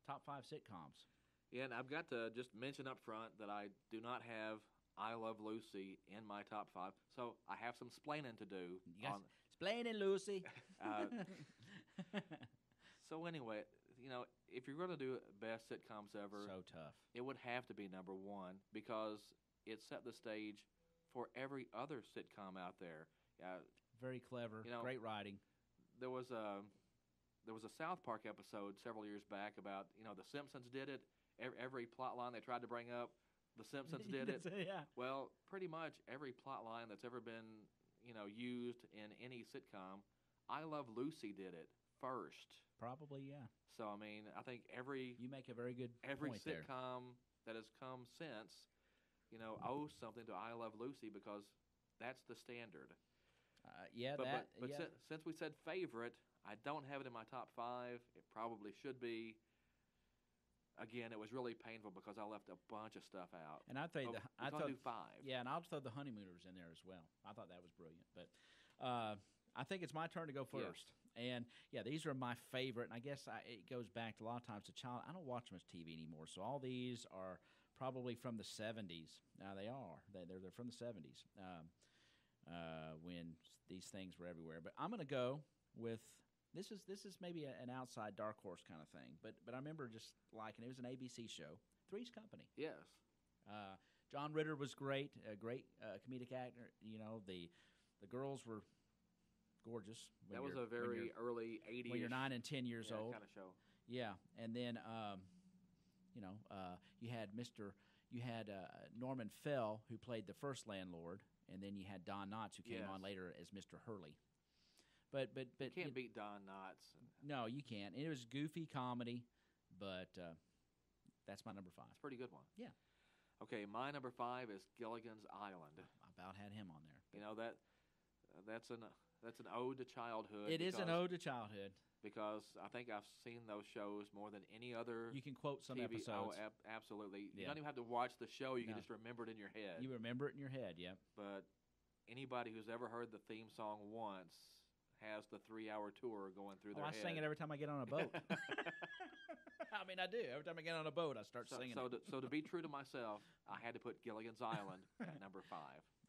top 5 sitcoms. Yeah, and I've got to just mention up front that I do not have I Love Lucy in my top 5, so I have some splaining to do. Splaining, Lucy. So anyway, if you're going to do best sitcoms ever, so tough. It would have to be #1 because it set the stage for every other sitcom out there. Very clever, great writing. There was a South Park episode several years back about the Simpsons did it. Every plot line they tried to bring up, the Simpsons did it. Yeah. Well, pretty much every plot line that's ever been used in any sitcom, I Love Lucy did it first. Probably, yeah. So I mean, I think you make a very good point sitcom that has come since, owes something to I Love Lucy because that's the standard. Since we said favorite, I don't have it in my top 5. It probably should be. Again, it was really painful because I left a bunch of stuff out. And I thought do 5. Yeah, and I'll throw the Honeymooners in there as well. I thought that was brilliant. But I think it's my turn to go first. Yes. And these are my favorite. And I guess it goes back to a lot of times I don't watch much TV anymore. So all these are probably from the 70s. Now they are. They're from the 70s when these things were everywhere. But I'm going to go with. This is maybe an outside dark horse kind of thing, but I remember just liking it. It was an ABC show, Three's Company. Yes. John Ritter was great, a great comedic actor. The girls were gorgeous. That was a very early 80s. When you're 9 and 10 years old. Kind of show. Yeah, and then you had Norman Fell, who played the first landlord, and then you had Don Knotts, who came on later as Mr. Hurley. But you can't beat Don Knotts. No, you can't. It was goofy comedy, but that's my number 5. It's a pretty good one. Yeah. Okay, my number 5 is Gilligan's Island. I about had him on there. That's an ode to childhood. It is an ode to childhood because I think I've seen those shows more than any other. You can quote some TV. episodes. Oh, absolutely. You don't even have to watch the show. You can just remember it in your head. You remember it in your head, yeah. But anybody who's ever heard the theme song once has the 3-hour tour going through their head. I sing it every time I get on a boat. I mean, I do. Every time I get on a boat, I start singing it. So to be true to myself, I had to put Gilligan's Island at number 5.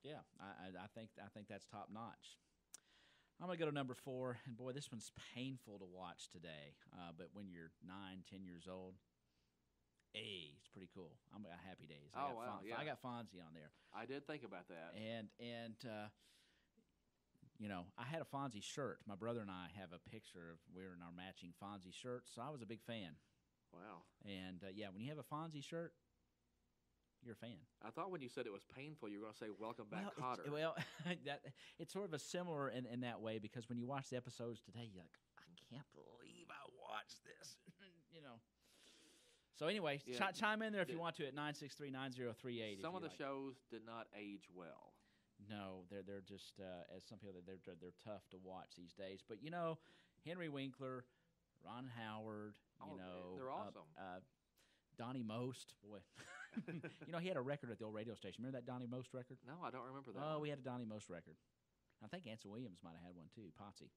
Yeah, I think that's top notch. I'm going to go to number 4, and boy, this one's painful to watch today. But when you're 9, 10 years old, it's pretty cool. I got Happy Days. I got Fonzie on there. I did think about that. And I had a Fonzie shirt. My brother and I have a picture of wearing our matching Fonzie shirts, so I was a big fan. Wow. And, when you have a Fonzie shirt, you're a fan. I thought when you said it was painful, you were going to say, welcome back, Cotter. It's sort of a similar in that way, because when you watch the episodes today, you're like, I can't believe I watched this, So anyway, chime in there if you want to at 963-9038. Some of the shows did not age well. No, they're just as some people they're tough to watch these days. But Henry Winkler, Ron Howard, they're awesome. Donnie Most, boy, he had a record at the old radio station. Remember that Donnie Most record? No, I don't remember that. Oh, we had a Donnie Most record. I think Anson Williams might have had one too, Potsy.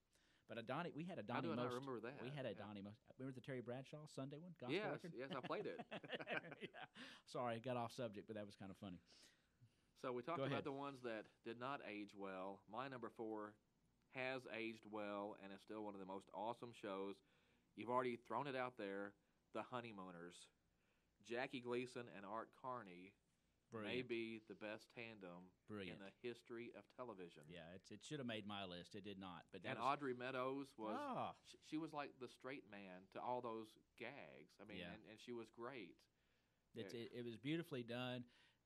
But we had a Donnie Most. How do I not remember that? We had a Donnie Most. Remember the Terry Bradshaw Sunday one? Gospel record? Yes, I played it. Yeah. Sorry, got off subject, but that was kind of funny. So we talked about the ones that did not age well. My number 4 has aged well and is still one of the most awesome shows. You've already thrown it out there, The Honeymooners. Jackie Gleason and Art Carney may be the best tandem in the history of television. Yeah, it should have made my list. It did not. But Audrey Meadows was she was like the straight man to all those gags. I mean, and she was great. It was beautifully done.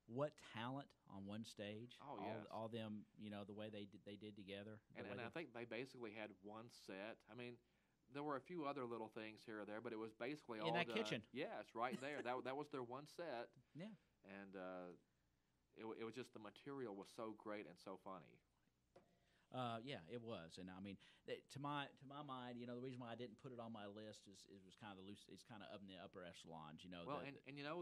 What talent on one stage! Oh yes. All them, the way they did together. And I think they basically had one set. I mean, there were a few other little things here or there, but it was basically all in that kitchen. Yes, right there. that was their one set. Yeah. And it was just the material was so great and so funny. Yeah, it was, and I mean, to my mind, the reason why I didn't put it on my list is it was kind of loose. It's kind of up in the upper echelons, Well, and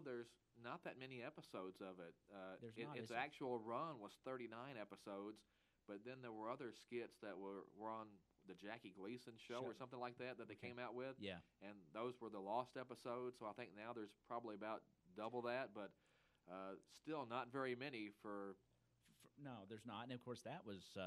there's not that many episodes of it. Its not, actual run was 39 episodes, but then there were other skits that were on the Jackie Gleason show or something like that they came out with. Yeah, and those were the lost episodes. So I think now there's probably about double that, but still not very many for. No, there's not, and of course that was.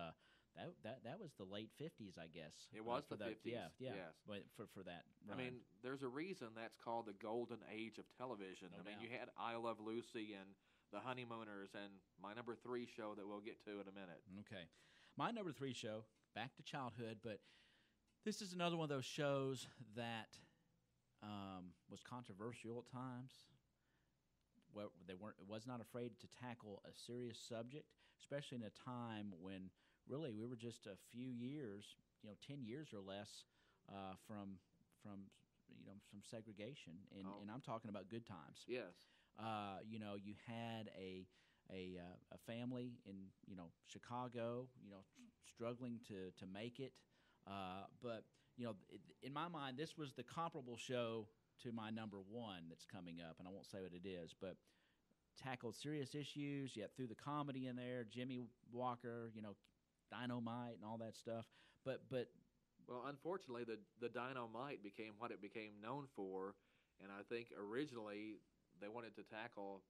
That was the late 50s, I guess. It was the 50s. Yeah. Yes. But for that run. I mean, there's a reason that's called the golden age of television. No I mean, doubt. you had I Love Lucy and The Honeymooners, and my number 3 show that we'll get to in a minute. Okay. My number 3 show, back to childhood, but this is another one of those shows that was controversial at times. Well, it was not afraid to tackle a serious subject, especially in a time when really we were just a few years, 10 years or less from segregation, and I'm talking about good times. Yes. You had a family in Chicago, struggling to make it, but in my mind, this was the comparable show to my number 1 that's coming up, and I won't say what it is, but tackled serious issues, yet threw the comedy in there. Jimmy Walker, Dynamite and all that stuff, but well, unfortunately, the Dynamite became what it became known for, and I think originally they wanted to tackle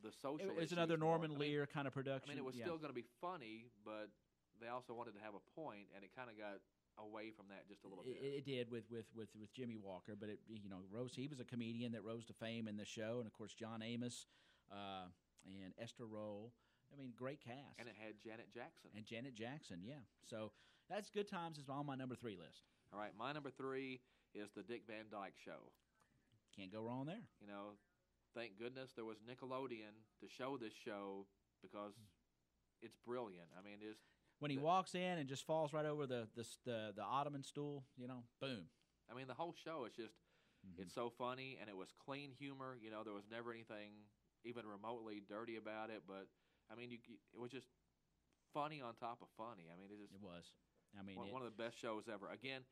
the social issues. It's another Norman Lear kind of production. I mean, it was still going to be funny, but they also wanted to have a point, and it kind of got away from that just a little bit. It did with Jimmy Walker, but rose. He was a comedian that rose to fame in the show, and of course John Amos and Esther Roll. I mean, great cast. And it had Janet Jackson. Yeah. So that's Good Times is on my number 3 list. All right, my number 3 is the Dick Van Dyke Show. Can't go wrong there. Thank goodness there was Nickelodeon to show this show because it's brilliant. I mean, when he walks in and just falls right over the ottoman stool, boom. I mean, the whole show is just it's so funny, and it was clean humor. There was never anything even remotely dirty about it, but I mean, it was just funny on top of funny. I mean, it was. I mean, one of the best shows ever. Again,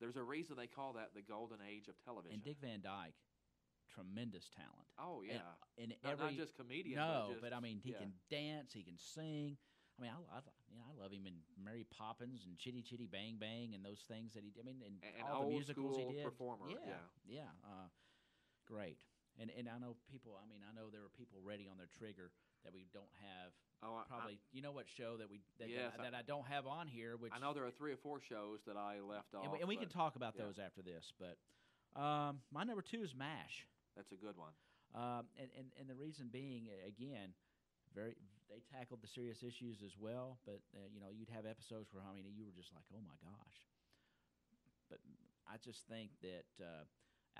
there's a reason they call that the golden age of television. And Dick Van Dyke, tremendous talent. Oh yeah, and not just comedian. No, but I mean, he can dance, he can sing. I mean, I love him in Mary Poppins and Chitty Chitty Bang Bang and those things that he did. I mean, and all the musicals he did. Performer. Yeah. Great. And I know people. I mean, I know there are people ready on their trigger that we don't have. Probably, what show that I don't have on here? Which I know there are 3 or 4 shows that I left off, and we can talk about those after this. But my number 2 is MASH. That's a good one. And the reason being, again, they tackled the serious issues as well. But you'd have episodes where you were just like, oh my gosh. But I just think that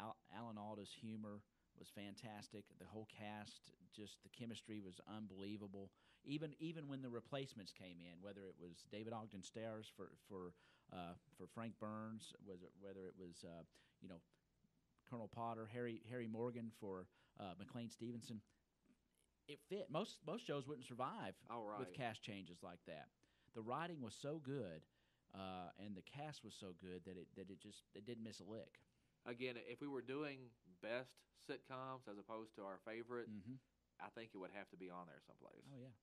Alan Alda's humor was fantastic. The whole cast, just the chemistry was unbelievable. Even when the replacements came in, whether it was David Ogden Stiers for Frank Burns, whether it was Colonel Potter, Harry Morgan for McLean Stevenson, it fit. Most shows wouldn't survive with cast changes like that. The writing was so good, and the cast was so good that it didn't miss a lick. Again, if we were doing best sitcoms as opposed to our favorite, I think it would have to be on there someplace. Oh yeah.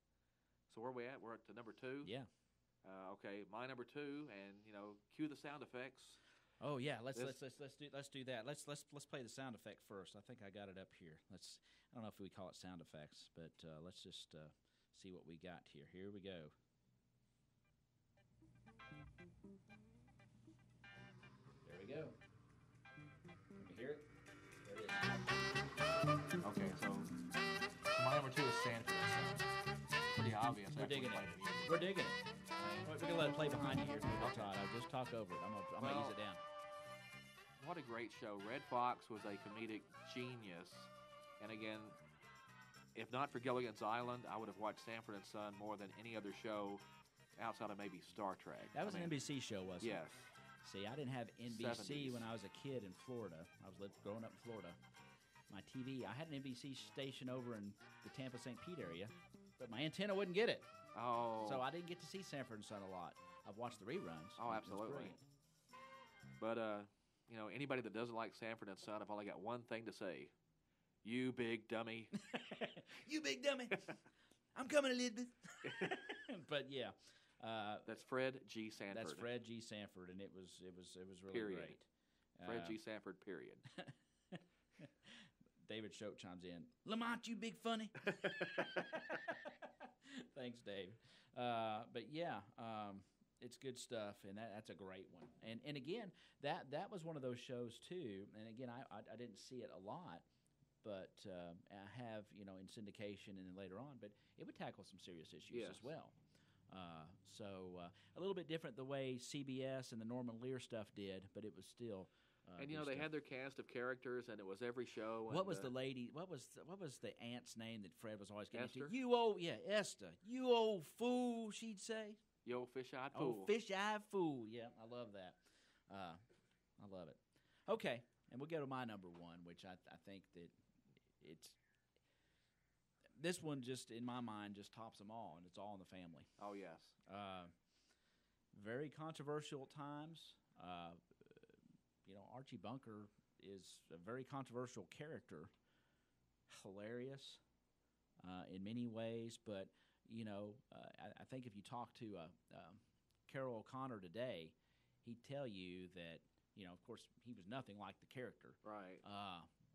So where are we at? We're at to number 2. Yeah. Okay, my number 2, and cue the sound effects. Oh yeah, let's do that. Let's play the sound effect first. I think I got it up here. I don't know if we call it sound effects, but let's just see what we got here. Here we go. There we go. Can you hear it? There it is. Okay, so my number 2 is Sanford. Pretty obvious. We're digging it. We're digging it. We're gonna let it play behind you here, Todd. I'll just talk over it. I'm gonna ease it down. What a great show! Red Fox was a comedic genius, and again, if not for Gilligan's Island, I would have watched Sanford and Son more than any other show outside of maybe Star Trek. That was an NBC show, wasn't it? Yes. See, I didn't have NBC 70s. when I was a kid in Florida. I was growing up in Florida. My TV, I had an NBC station over in the Tampa St. Pete area, but my antenna wouldn't get it. Oh. So I didn't get to see Sanford and Son a lot. I've watched the reruns. Oh, absolutely. But anybody that doesn't like Sanford and Son, I've only got one thing to say: you big dummy. You big dummy. I'm coming, Elizabeth. But yeah, that's Fred G. Sanford. That's Fred G. Sanford, and it was really Period. great. Fred G. Sanford. Period. David Choate chimes in. Lamont, you big funny. Thanks, Dave. But yeah, it's good stuff, and that's a great one. And again, that was one of those shows too. And again, I didn't see it a lot, have in syndication and then later on. But it would tackle some serious issues Yes. as well. A little bit different the way CBS and the Norman Lear stuff did, but it was still. And good they stuff. had their cast of characters, and it was every show. What and, was the lady? What was the aunt's name that Fred was always getting Esther? into? Esther. You old fool, she'd say. You old fish-eyed Oh, fool. fish-eyed fool. Yeah, I love that. I love it. Okay, and we'll go to my number one, which I think that it's this one just in my mind just tops them all, and it's All in the Family. Oh, yes. Very controversial at times. Archie Bunker is a very controversial character, hilarious in many ways, but I think if you talk to Carol O'Connor today, he'd tell you that of course he was nothing like the character, Right.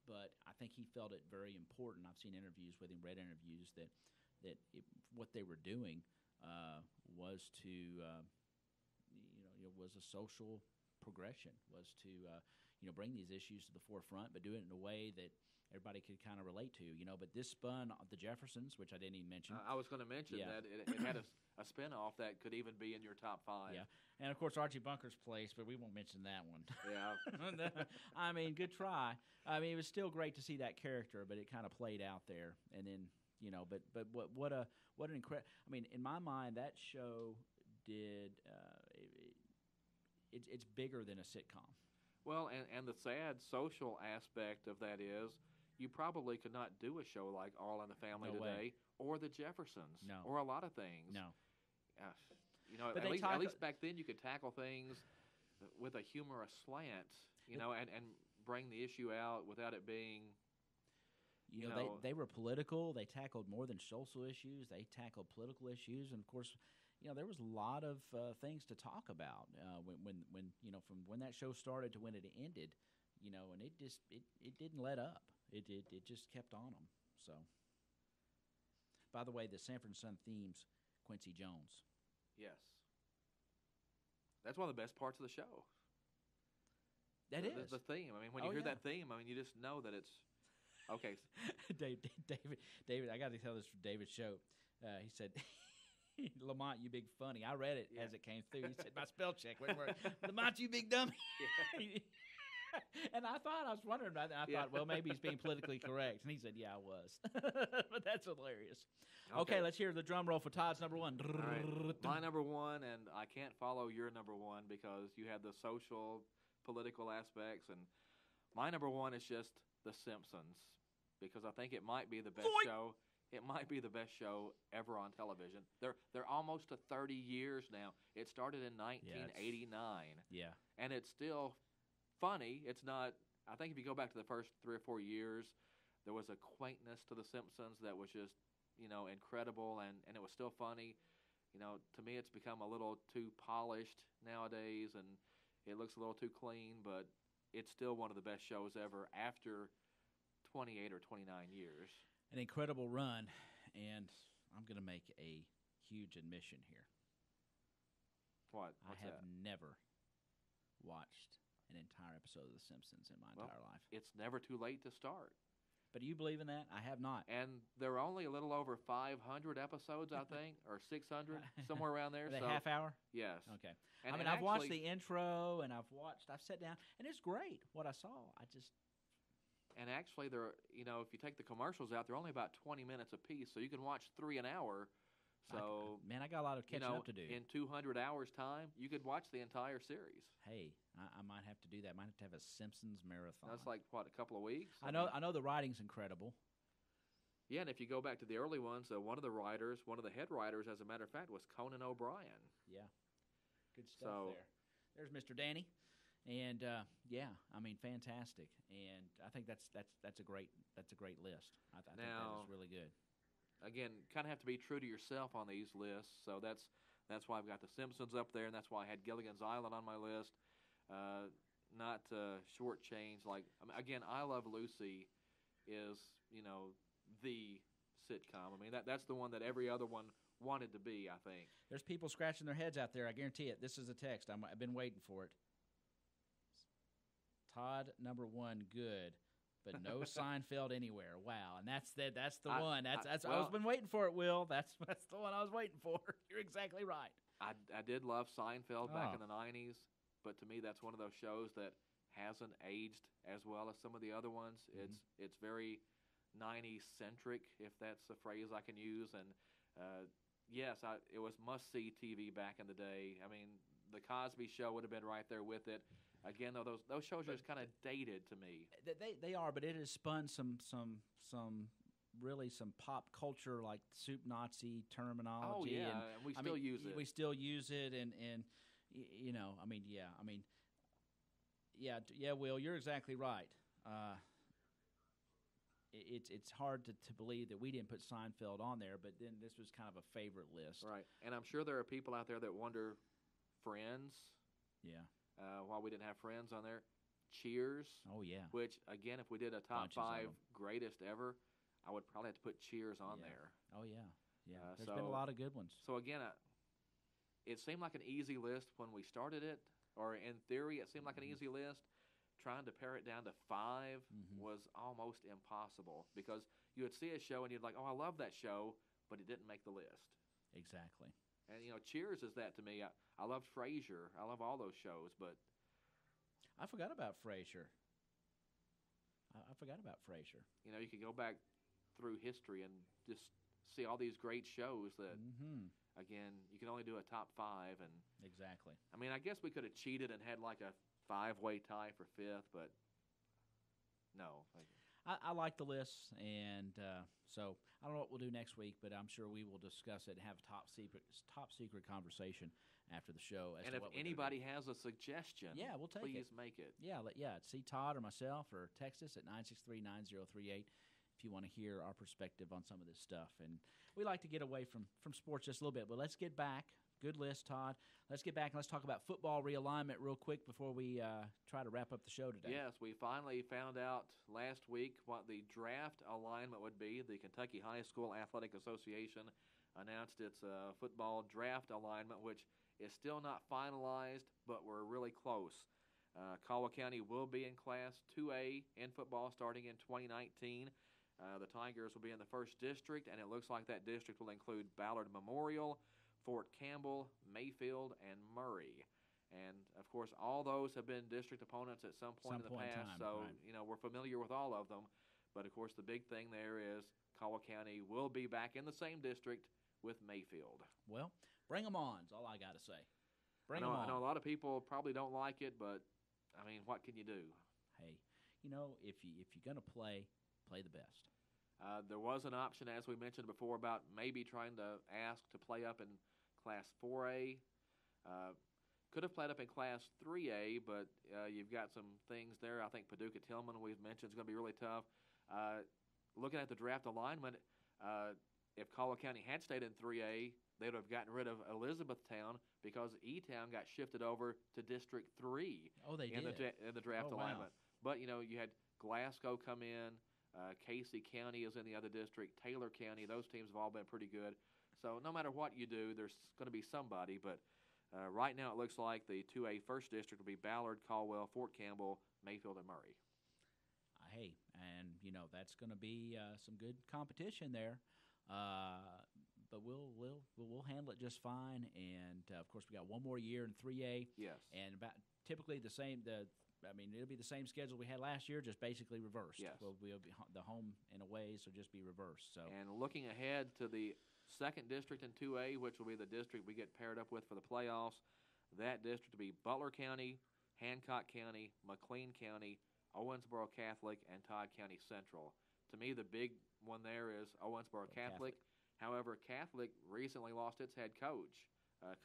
but I think he felt it very important. I've seen interviews with him, read interviews what they were doing was to was a social progression, was to bring these issues to the forefront, but do it in a way that everybody could kind of relate to. But this spun the Jeffersons, which I didn't even mention. I was going to mention that it had a spin-off that could even be in your top 5. Yeah, and of course Archie Bunker's Place, but we won't mention that one. Yeah. I mean, good try. I mean, it was still great to see that character, but it kind of played out there, and then but what an incredible. I mean, in my mind, that show did. It's bigger than a sitcom. Well, and the sad social aspect of that is you probably could not do a show like All in the Family No today way. or the Jeffersons No. or a lot of things. No. At But least back then you could tackle things with a humorous slant, and bring the issue out without it being They were political. They tackled more than social issues. They tackled political issues, and of course, there was a lot of things to talk about when from when that show started to when it ended, and it didn't let up. It just kept on them. So, by the way, the Sanford and Son themes, Quincy Jones. Yes. That's one of the best parts of the show. That is the theme. I mean, when Oh, you hear yeah. that theme, I mean, you just know that it's okay. David, I got to tell this from David's show. He said, Lamont, you big funny. I read it Yeah. as it came through. He said, my spell check wouldn't work. Lamont, you big dummy. And I was wondering about that. I thought, well, maybe he's being politically correct. And he said, yeah, I was. But that's hilarious. Okay, let's hear the drum roll for Todd's number one. All right. My number one, and I can't follow your number one because you had the social, political aspects, and my number one is just The Simpsons because I think it might be the best show. It might be the best show ever on television. They're almost to 30 years now. It started in 1989. Yeah. And it's still funny. It's not. I think if you go back to the first 3 or 4 years, there was a quaintness to The Simpsons that was just incredible, and it was still funny. To me, it's become a little too polished nowadays, and it looks a little too clean, but it's still one of the best shows ever after 28 or 29 years. An incredible run, and I'm going to make a huge admission here. What's I have that? never watched an entire episode of The Simpsons in my Well, entire life. It's never too late to start. But do you believe in that? I have not. And there are only a little over 500 episodes, I think, or 600, somewhere around there. The so, half hour? Yes. Okay. And, I've watched the intro, and I've sat down, and it's great what I saw. And actually, if you take the commercials out, they're only about 20 minutes apiece, so you can watch 3 an hour. So, I got a lot of catching up to do. In 200 hours' time, you could watch the entire series. Hey, I might have to do that. I might have to have a Simpsons marathon. That's like, what, a couple of weeks? I know the writing's incredible. Yeah, and if you go back to the early ones, one of the head writers, as a matter of fact, was Conan O'Brien. Yeah. Good stuff there. There's Mr. Danny. And fantastic. And I think that's a great list. I think that is really good. Again, kind of have to be true to yourself on these lists. So that's why I've got The Simpsons up there, and that's why I had Gilligan's Island on my list. Not shortchange. Again, I Love Lucy is the sitcom. I mean that's the one that every other one wanted to be. I think there's people scratching their heads out there. I guarantee it. This is a text. I've been waiting for it. Todd, number one, good. but no Seinfeld anywhere. Wow, and that's the one. That's well, I've been waiting for it, Will. That's the one I was waiting for. You're exactly right. I did love Seinfeld back in the 90s, but to me that's one of those shows that hasn't aged as well as some of the other ones. Mm-hmm. It's very 90s centric, if that's a phrase I can use. And yes, it was must-see TV back in the day. I mean, the Cosby Show would have been right there with it. Again, though, those shows are just kind of dated to me. They are, but it has spun some really some pop culture like soup Nazi terminology. Oh yeah, and we still use it. We still use it, and Will, you're exactly right. It's hard to believe that we didn't put Seinfeld on there, but then this was kind of a favorite list. Right, and I'm sure there are people out there that wonder, Friends. Yeah. Why we didn't have Friends on there. Cheers. Oh, yeah. Which, again, if we did a top Bunches of 5 them. greatest ever, I would probably have to put Cheers on there. Oh, yeah. Yeah. There's been a lot of good ones. So, again, it seemed like an easy list when we started it, or in theory, it seemed like an easy list. Trying to pare it down to 5 was almost impossible, because you would see a show and you'd like, oh, I love that show, but it didn't make the list. Exactly. And, Cheers is that to me. I loved Frasier. I love all those shows, but I forgot about Frasier. I forgot about Frasier. you can go back through history and just see all these great shows that, again, you can only do a top 5. And exactly. I mean, I guess we could have cheated and had like a 5-way tie for 5th, but no. I like the list, and so I don't know what we'll do next week, but I'm sure we will discuss it and have a top secret conversation after the show. And if anybody has a suggestion, we'll take please it. make it. See Todd or myself, or text us at 963-9038 if you want to hear our perspective on some of this stuff. And we like to get away from sports just a little bit, but let's get back. Good list, Todd. Let's get back and let's talk about football realignment real quick before we try to wrap up the show today. Yes, we finally found out last week what the draft alignment would be. The Kentucky High School Athletic Association announced its football draft alignment, which is still not finalized, but we're really close. Caldwell County will be in Class 2A in football starting in 2019. The Tigers will be in the first district, and it looks like that district will include Ballard Memorial, Fort Campbell, Mayfield, and Murray. And, of course, all those have been district opponents at some point in the past, so, we're familiar with all of them. But, of course, the big thing there is Caldwell County will be back in the same district with Mayfield. Well, bring them on is all I got to say. Bring them on. I know a lot of people probably don't like it, but, I mean, what can you do? Hey, if you're going to play the best. There was an option, as we mentioned before, about maybe trying to ask to play up in Class 4A. Could have played up in Class 3A, but you've got some things there. I think Paducah-Tillman, we've mentioned, is going to be really tough. Looking at the draft alignment, if Caldwell County had stayed in 3A, they would have gotten rid of Elizabethtown because E-Town got shifted over to District 3 in the draft alignment. Wow. But, you had Glasgow come in. Casey County is in the other district. Taylor County, those teams have all been pretty good. So no matter what you do, there's going to be somebody. But right now it looks like the 2A first district will be Ballard, Caldwell, Fort Campbell, Mayfield, and Murray. Hey, and that's going to be some good competition there. But we'll handle it just fine. And of course, we got one more year in 3A. Yes. And about typically the same. It'll be the same schedule we had last year, just basically reversed. Yes. We'll be the home and away, so just be reversed. So. And looking ahead to the second district in 2A, which will be the district we get paired up with for the playoffs, that district will be Butler County, Hancock County, McLean County, Owensboro Catholic, and Todd County Central. To me, the big one there is Owensboro Catholic. However, Catholic recently lost its head coach.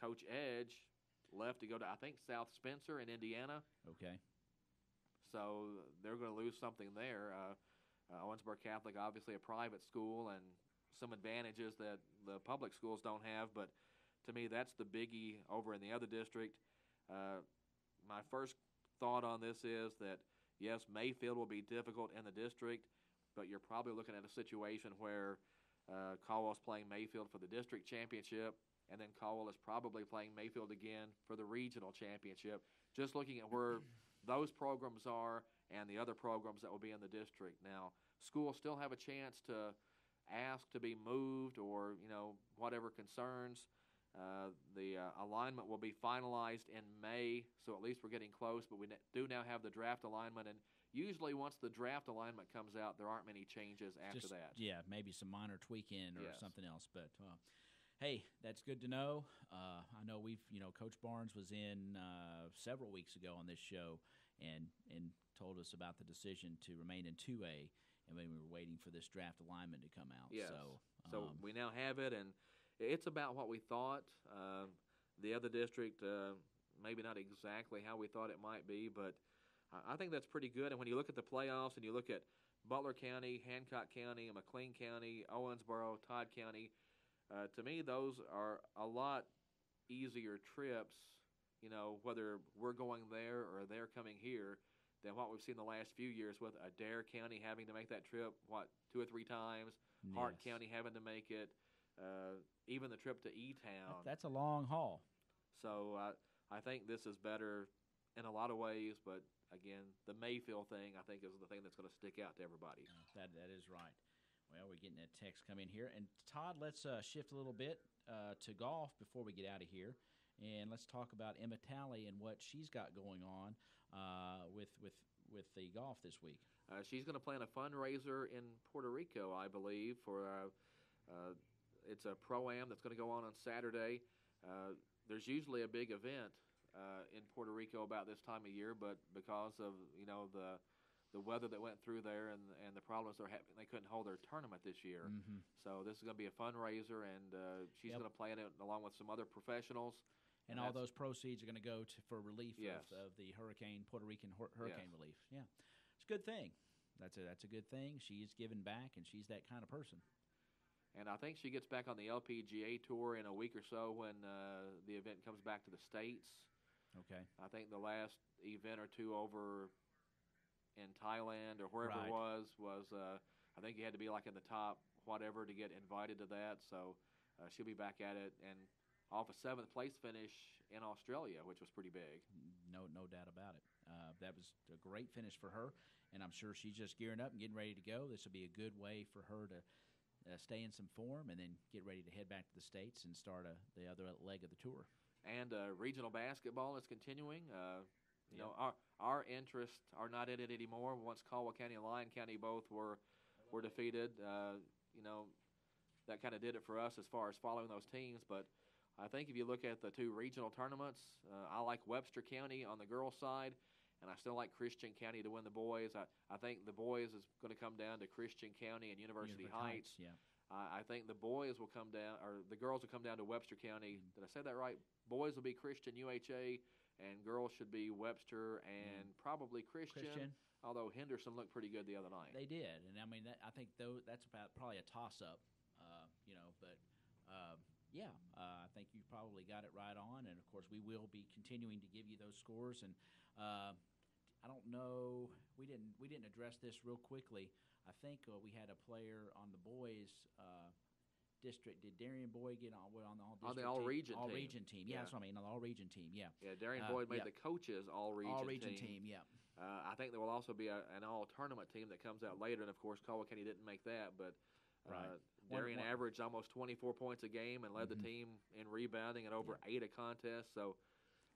Coach Edge left to go to, I think, South Spencer in Indiana. Okay. So they're going to lose something there. Owensboro Catholic, obviously a private school, and some advantages that the public schools don't have. But to me, that's the biggie over in the other district. My first thought on this is that, yes, Mayfield will be difficult in the district, but you're probably looking at a situation where Caldwell's playing Mayfield for the district championship, and then Caldwell is probably playing Mayfield again for the regional championship. Just looking at where those programs are and the other programs that will be in the district. Now, schools still have a chance to ask to be moved or, whatever concerns. The alignment will be finalized in May, so at least we're getting close, but we do now have the draft alignment, and usually once the draft alignment comes out, there aren't many changes after that. Yeah, maybe some minor tweaking or Yes. something else, but hey, that's good to know. I know Coach Barnes was in several weeks ago on this show and told us about the decision to remain in 2A, and we were waiting for this draft alignment to come out. Yes. So we now have it, and it's about what we thought. The other district, maybe not exactly how we thought it might be, but I think that's pretty good. And when you look at the playoffs and you look at Butler County, Hancock County, McLean County, Owensboro, Todd County, to me those are a lot easier trips, whether we're going there or they're coming here, than what we've seen the last few years with Adair County having to make that trip, 2 or 3 times, Hart Yes. County having to make it, even the trip to E-Town. that's a long haul. So I think this is better in a lot of ways, but again, the Mayfield thing I think is the thing that's going to stick out to everybody. That is right. Well, we're getting a text come in here, and Todd, let's shift a little bit to golf before we get out of here, and let's talk about Emma Talley and what she's got going on with the golf this week. She's going to plan a fundraiser in Puerto Rico, I believe, for it's a pro-am that's going to go on Saturday. There's usually a big event in Puerto Rico about this time of year, but because of the weather that went through there and the problems they're having, they couldn't hold their tournament this year. Mm-hmm. So this is going to be a fundraiser, and she's going to plan it along with some other professionals. And all those proceeds are going to go for relief Yes. of the Puerto Rican hurricane relief. Yeah, it's a good thing. That's a good thing. She's giving back, and she's that kind of person. And I think she gets back on the LPGA tour in a week or so when the event comes back to the States. Okay. I think the last event or two over in Thailand or wherever Right. it was I think you had to be like in the top whatever to get invited to that. So she'll be back at it and off a 7th place finish in Australia, which was pretty big. No doubt about it. That was a great finish for her, and I'm sure she's just gearing up and getting ready to go. This will be a good way for her to stay in some form and then get ready to head back to the States and start the other leg of the tour. And regional basketball is continuing. Our interests are not in it anymore. Once Caldwell County and Lyon County both were defeated, that kind of did it for us as far as following those teams. But I think if you look at the 2 regional tournaments, I like Webster County on the girls' side, and I still like Christian County to win the boys. I think the boys is going to come down to Christian County and University Heights. Yeah. I think the boys will come down, or the girls will come down to Webster County. Did I say that right? Boys will be Christian UHA, and girls should be Webster and probably Christian. Although Henderson looked pretty good the other night. They did, and I mean, I think that's about probably a toss-up, but I think you probably got it right on, and of course we will be continuing to give you those scores. And I don't know, we didn't address this real quickly. I think we had a player on the boys district. Did Darian Boyd get on the all-district the all-region team? All-region team. Yeah, that's what I mean, on the all-region team. Yeah. Yeah, Darian Boyd made the coaches all-region team. Yeah. I think there will also be an all-tournament team that comes out later, and of course Caldwell County didn't make that, but Darian averaged almost 24 points a game and led the team in rebounding and over 8 a contest. So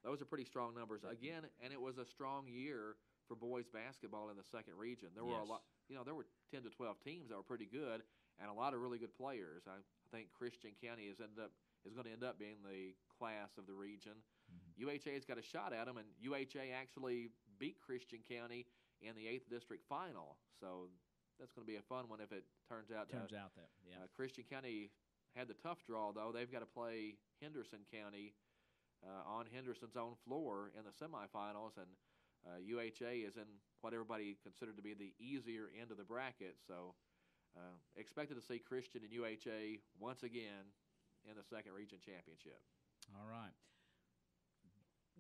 those are pretty strong numbers again, and it was a strong year for boys basketball in the second region. There were a lot, there were 10 to 12 teams that were pretty good and a lot of really good players. I think Christian County is going to end up being the class of the region. UHA's got a shot at them, and UHA actually beat Christian County in the 8th district final. So that's going to be a fun one if it turns out that. Christian County had the tough draw, though. They've got to play Henderson County on Henderson's own floor in the semifinals, and UHA is in what everybody considered to be the easier end of the bracket. So expected to see Christian and UHA once again in the second region championship. All right.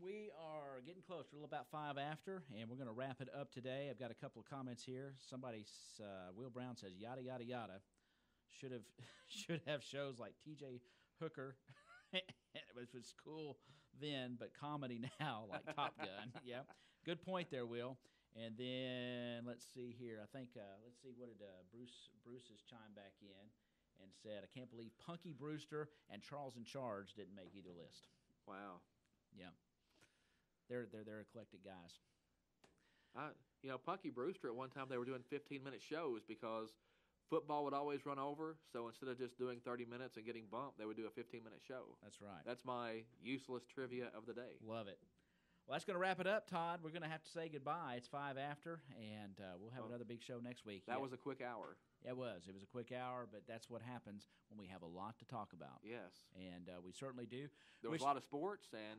We are getting close. We're about 5 after, and we're going to wrap it up today. I've got a couple of comments here. Will Brown says, yada, yada, yada. Should have shows like T.J. Hooker, which was cool then, but comedy now, like Top Gun. Yeah. Good point there, Will. And then let's see here. I think let's see, what did Bruce has chimed back in and said, I can't believe Punky Brewster and Charles in Charge didn't make either list. Wow. Yeah, they're eclectic guys. Punky Brewster, at one time they were doing 15-minute shows because football would always run over. So instead of just doing 30 minutes and getting bumped, they would do a 15-minute show. That's right. That's my useless trivia of the day. Love it. Well, that's going to wrap it up, Todd. We're going to have to say goodbye. It's 5 after, and we'll have another big show next week. That was a quick hour. It was. It was a quick hour, but that's what happens when we have a lot to talk about. Yes. And we certainly do. There was a lot of sports, and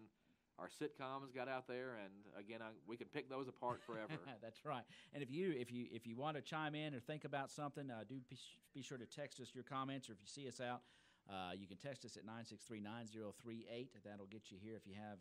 our sitcoms got out there, and again, we can pick those apart forever. That's right. And if you want to chime in or think about something, do be sure to text us your comments, or if you see us out, you can text us at 963-9038. That'll get you here. If you have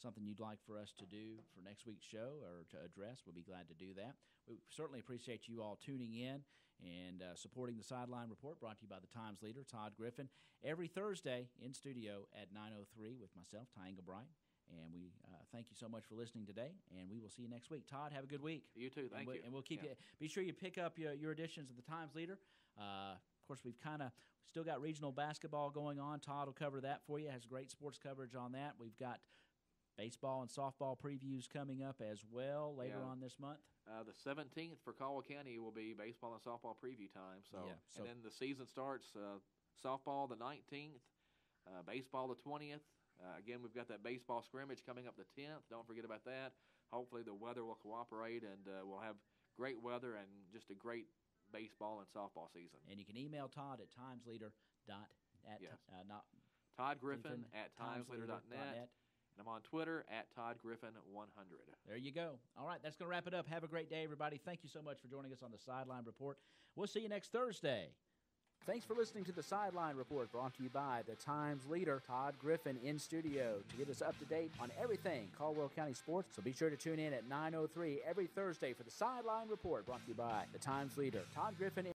something you'd like for us to do for next week's show or to address, we'll be glad to do that. We certainly appreciate you all tuning in and supporting the Sideline Report, brought to you by the Times leader, Todd Griffin, every Thursday in studio at 9:03 with myself, Ty Engelbright. And we thank you so much for listening today, and we will see you next week. Todd, have a good week. You too. Thank you. And we'll keep you. Be sure you pick up your editions of the Times leader. Of course, we've kind of still got regional basketball going on. Todd will cover that for you. Has great sports coverage on that. We've got baseball and softball previews coming up as well later on this month. The 17th for Caldwell County will be baseball and softball preview time. So and then the season starts softball the 19th, baseball the 20th. Again, we've got that baseball scrimmage coming up the 10th. Don't forget about that. Hopefully the weather will cooperate, and we'll have great weather and just a great baseball and softball season. And you can email Todd at Todd Griffin at timesleader.net. And I'm on Twitter at ToddGriffin100. There you go. All right, that's going to wrap it up. Have a great day, everybody. Thank you so much for joining us on the Sideline Report. We'll see you next Thursday. Thanks for listening to the Sideline Report, brought to you by the Times leader, Todd Griffin, in studio to get us up to date on everything Caldwell County sports. So be sure to tune in at 9:03 every Thursday for the Sideline Report, brought to you by the Times leader, Todd Griffin.